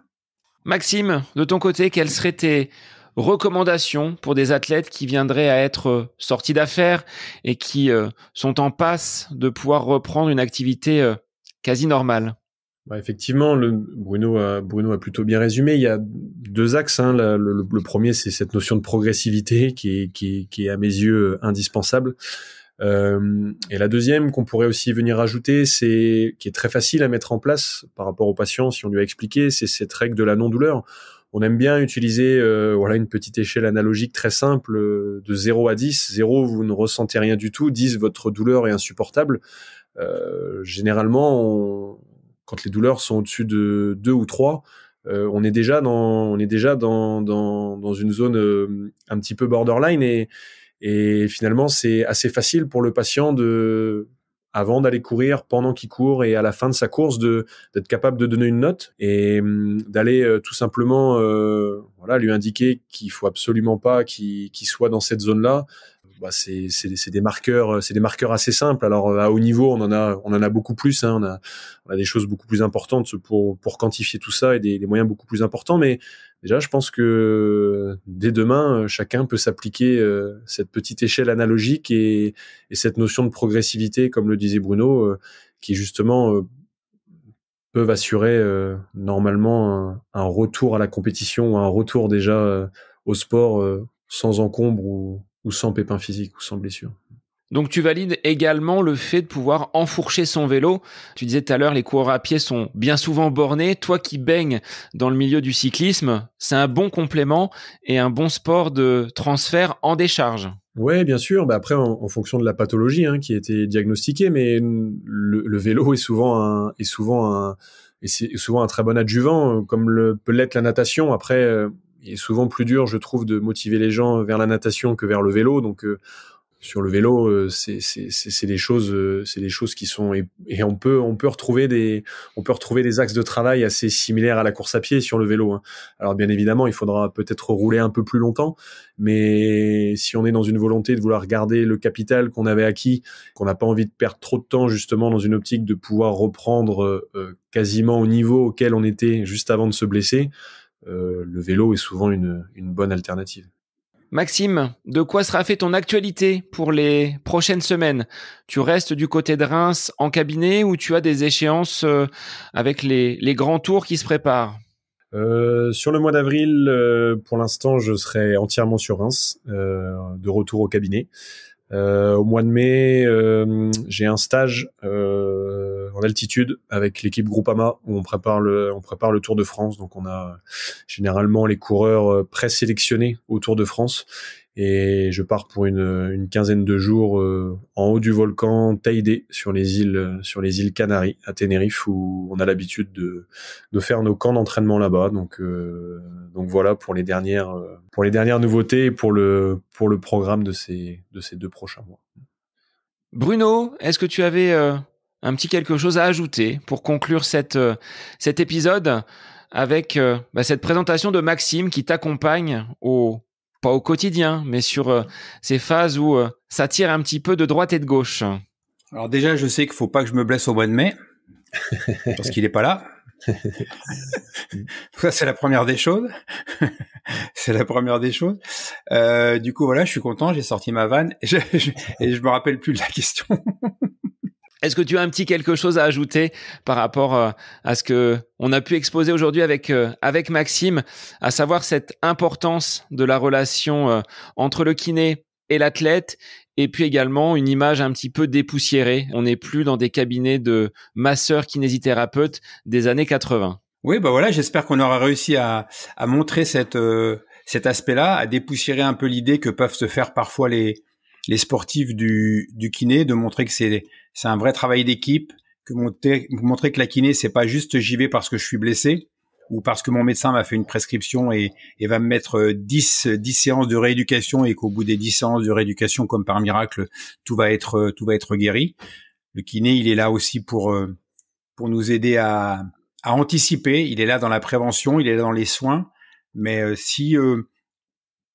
Speaker 1: Maxime, de ton côté, quelles seraient tes recommandations pour des athlètes qui viendraient à être sortis d'affaires et qui sont en passe de pouvoir reprendre une activité quasi normale?
Speaker 2: Effectivement, Bruno a plutôt bien résumé. Il y a 2 axes. Le premier, c'est cette notion de progressivité qui est à mes yeux indispensable. Et la deuxième qu'on pourrait aussi venir ajouter, qui est très facile à mettre en place par rapport aux patients si on lui a expliqué, c'est cette règle de la non-douleur. On aime bien utiliser une petite échelle analogique très simple de 0 à 10. 0, vous ne ressentez rien du tout. 10, votre douleur est insupportable. Généralement, quand les douleurs sont au-dessus de 2 ou 3, on est déjà dans une zone un petit peu borderline, et finalement, c'est assez facile pour le patient avant d'aller courir, pendant qu'il court et à la fin de sa course, d'être capable de donner une note et d'aller tout simplement lui indiquer qu'il faut absolument pas qu'il soit dans cette zone-là. C'est des marqueurs assez simples. Alors à haut niveau, on en a beaucoup plus. On a des choses beaucoup plus importantes pour quantifier tout ça et des moyens beaucoup plus importants. Mais déjà, je pense que dès demain, chacun peut s'appliquer cette petite échelle analogique et cette notion de progressivité, comme le disait Bruno, qui justement peuvent assurer normalement un retour à la compétition ou un retour déjà au sport sans encombre ou sans pépin physique ou sans blessure.
Speaker 1: Donc tu valides également le fait de pouvoir enfourcher son vélo. Tu disais tout à l'heure, les coureurs à pied sont bien souvent bornés. Toi qui baignes dans le milieu du cyclisme, c'est un bon complément et un bon sport de transfert en décharge.
Speaker 2: Ouais, bien sûr. Bah après, en fonction de la pathologie qui a été diagnostiquée, mais le vélo est souvent un très bon adjuvant, comme peut l'être la natation. Après, il est souvent plus dur, je trouve, de motiver les gens vers la natation que vers le vélo. Donc sur le vélo, c'est des choses qui sont et on peut retrouver des axes de travail assez similaires à la course à pied sur le vélo. Alors bien évidemment, il faudra peut-être rouler un peu plus longtemps, mais si on est dans une volonté de vouloir garder le capital qu'on avait acquis, qu'on n'a pas envie de perdre trop de temps justement dans une optique de pouvoir reprendre quasiment au niveau auquel on était juste avant de se blesser, le vélo est souvent une bonne alternative.
Speaker 1: Maxime, de quoi sera fait ton actualité pour les prochaines semaines? Tu restes du côté de Reims en cabinet ou tu as des échéances avec les grands tours qui se préparent?
Speaker 2: Sur le mois d'avril, pour l'instant, je serai entièrement sur Reims, de retour au cabinet. Au mois de mai, j'ai un stage en altitude avec l'équipe Groupama où on prépare le Tour de France. Donc on a généralement les coureurs présélectionnés au Tour de France et je pars pour une quinzaine de jours en haut du volcan Teide sur les îles Canaries à Tenerife où on a l'habitude de faire nos camps d'entraînement là-bas. Donc voilà pour les dernières nouveautés et pour le programme de ces 2 prochains mois.
Speaker 1: Bruno, est-ce que tu avais un petit quelque chose à ajouter pour conclure cet épisode avec cette présentation de Maxime qui t'accompagne pas au quotidien, mais sur ces phases où ça tire un petit peu de droite et de gauche?
Speaker 3: Alors déjà, je sais qu'il faut pas que je me blesse au mois de mai, parce qu'il est pas là. Ça, c'est la première des choses. Du coup, voilà, je suis content, j'ai sorti ma vanne et je me rappelle plus de la question.
Speaker 1: Est-ce que tu as un petit quelque chose à ajouter par rapport à ce que on a pu exposer aujourd'hui avec Maxime, à savoir cette importance de la relation entre le kiné et l'athlète, et puis également une image un petit peu dépoussiérée. On n'est plus dans des cabinets de masseurs kinésithérapeutes des années 80.
Speaker 3: Oui, bah voilà, j'espère qu'on aura réussi à montrer cet aspect-là, à dépoussiérer un peu l'idée que peuvent se faire parfois les sportifs du kiné, de montrer que c'est un vrai travail d'équipe, que montrer que la kiné, c'est pas juste j'y vais parce que je suis blessé ou parce que mon médecin m'a fait une prescription et va me mettre 10 séances de rééducation et qu'au bout des 10 séances de rééducation, comme par miracle, tout va être guéri. Le kiné, il est là aussi pour nous aider à anticiper. Il est là dans la prévention, il est là dans les soins. Mais si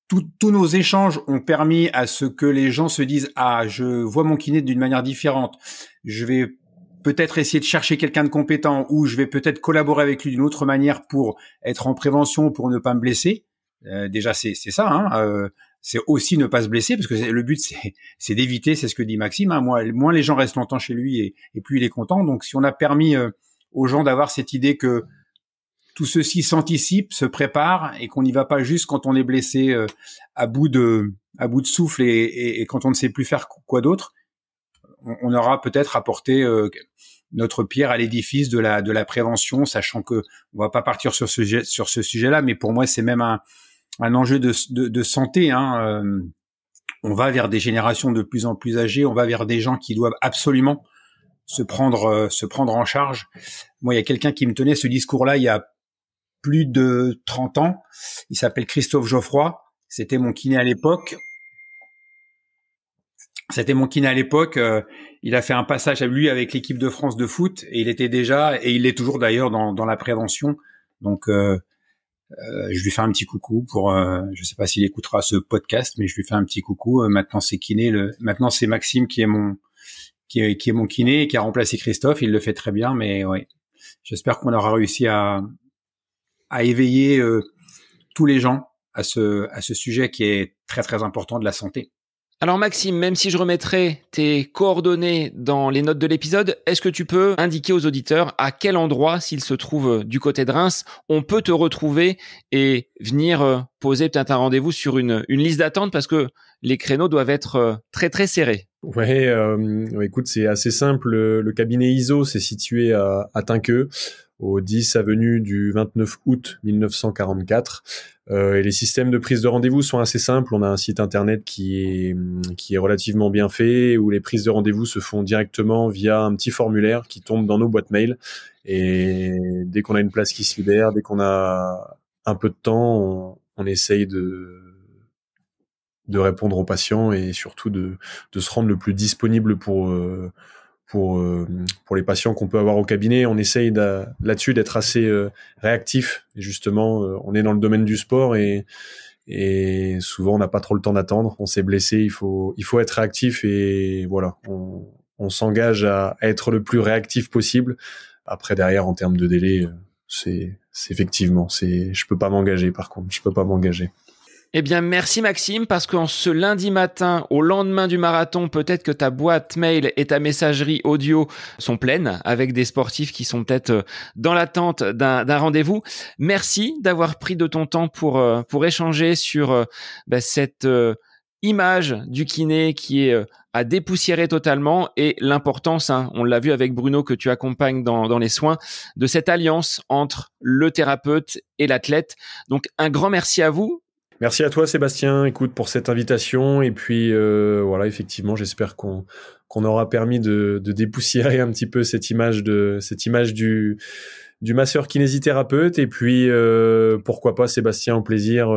Speaker 3: tous nos échanges ont permis à ce que les gens se disent « Ah, je vois mon kiné d'une manière différente. Je vais peut-être essayer de chercher quelqu'un de compétent ou je vais peut-être collaborer avec lui d'une autre manière pour être en prévention, pour ne pas me blesser. » Déjà, c'est ça. C'est aussi ne pas se blesser parce que le but, c'est d'éviter, c'est ce que dit Maxime. Moins les gens restent longtemps chez lui et plus il est content. Donc, si on a permis aux gens d'avoir cette idée que tout ceci s'anticipe, se prépare et qu'on n'y va pas juste quand on est blessé à bout de souffle et quand on ne sait plus faire quoi d'autre, on aura peut-être apporté notre pierre à l'édifice de la prévention, sachant que on va pas partir sur ce sujet-là, mais pour moi c'est même un enjeu de santé. On va vers des générations de plus en plus âgées, on va vers des gens qui doivent absolument se prendre en charge. Moi, il y a quelqu'un qui me tenait ce discours-là il y a plus de 30 ans. Il s'appelle Christophe Geoffroy. C'était mon kiné à l'époque. Il a fait un passage à lui avec l'équipe de France de foot et il était déjà, et il est toujours d'ailleurs dans la prévention. Donc, je lui fais un petit coucou je sais pas s'il écoutera ce podcast, mais je lui fais un petit coucou. Maintenant, c'est Maxime qui est mon kiné et qui a remplacé Christophe. Il le fait très bien, mais ouais. J'espère qu'on aura réussi à éveiller tous les gens à ce sujet qui est très très important de la santé.
Speaker 1: Alors Maxime, même si je remettrai tes coordonnées dans les notes de l'épisode, est-ce que tu peux indiquer aux auditeurs à quel endroit, s'ils se trouvent du côté de Reims, on peut te retrouver et venir poser peut-être un rendez-vous sur une liste d'attente, parce que les créneaux doivent être très très serrés.
Speaker 2: Ouais, écoute, c'est assez simple. Le cabinet ISO, c'est situé à Tinqueux, au 10 avenue du 29 août 1944. Et les systèmes de prise de rendez-vous sont assez simples. On a un site internet qui est relativement bien fait, où les prises de rendez-vous se font directement via un petit formulaire qui tombe dans nos boîtes mail. Et dès qu'on a une place qui se libère, dès qu'on a un peu de temps, on essaye de répondre aux patients et surtout de se rendre le plus disponible pour les patients qu'on peut avoir au cabinet. On essaye là-dessus d'être assez réactif. Et justement, on est dans le domaine du sport et souvent on n'a pas trop le temps d'attendre. On s'est blessé, il faut être réactif et voilà, on s'engage à être le plus réactif possible. Après derrière, en termes de délai, c'est effectivement, je peux pas m'engager. Par contre, je peux pas m'engager.
Speaker 1: Eh bien, merci Maxime, parce qu'en ce lundi matin, au lendemain du marathon, peut-être que ta boîte mail et ta messagerie audio sont pleines avec des sportifs qui sont peut-être dans l'attente d'un rendez-vous. Merci d'avoir pris de ton temps pour échanger sur cette image du kiné qui est à dépoussiérer totalement, et l'importance, on l'a vu avec Bruno que tu accompagnes dans les soins, de cette alliance entre le thérapeute et l'athlète. Donc, un grand merci à vous.
Speaker 2: Merci à toi Sébastien, écoute, pour cette invitation, et puis voilà, effectivement, j'espère qu'on aura permis de dépoussiérer un petit peu cette image du masseur kinésithérapeute, et puis pourquoi pas Sébastien, au plaisir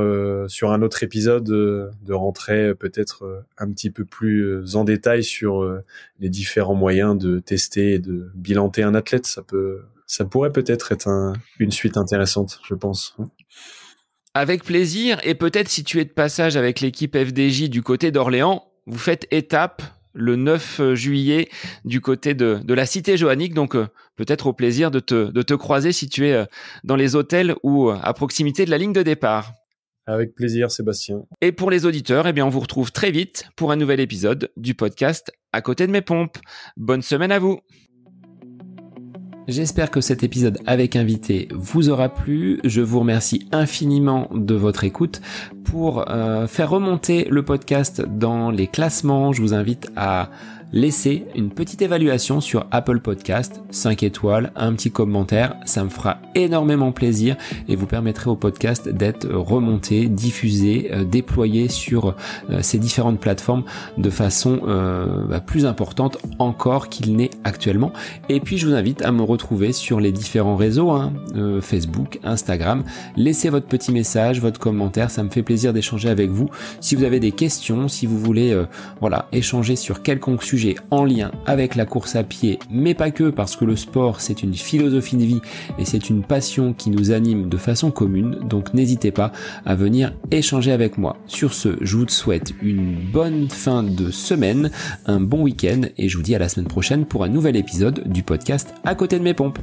Speaker 2: sur un autre épisode de rentrer peut-être un petit peu plus en détail sur les différents moyens de tester et de bilanter un athlète. Ça pourrait peut-être être une suite intéressante, je pense.
Speaker 1: Avec plaisir, et peut-être si tu es de passage avec l'équipe FDJ du côté d'Orléans, vous faites étape le 9 juillet du côté de la Cité Joannique, donc peut-être au plaisir de te croiser si tu es dans les hôtels ou à proximité de la ligne de départ.
Speaker 2: Avec plaisir Sébastien.
Speaker 1: Et pour les auditeurs, on vous retrouve très vite pour un nouvel épisode du podcast À côté de mes pompes. Bonne semaine à vous. J'espère que cet épisode avec invité vous aura plu. Je vous remercie infiniment de votre écoute. Pour faire remonter le podcast dans les classements, je vous invite à laisser une petite évaluation sur Apple Podcast, 5 étoiles, un petit commentaire, ça me fera énormément plaisir et vous permettrez au podcast d'être remonté, diffusé, déployé sur ces différentes plateformes de façon plus importante encore qu'il n'est actuellement. Et puis je vous invite à me retrouver sur les différents réseaux, Facebook, Instagram. Laissez votre petit message, votre commentaire, ça me fait plaisir d'échanger avec vous. Si vous avez des questions, si vous voulez échanger sur quelconque sujet en lien avec la course à pied, mais pas que, parce que le sport c'est une philosophie de vie et c'est une passion qui nous anime de façon commune, donc n'hésitez pas à venir échanger avec moi. Sur ce, je vous souhaite une bonne fin de semaine, un bon week-end, et je vous dis à la semaine prochaine pour un nouvel épisode du podcast À côté de mes pompes.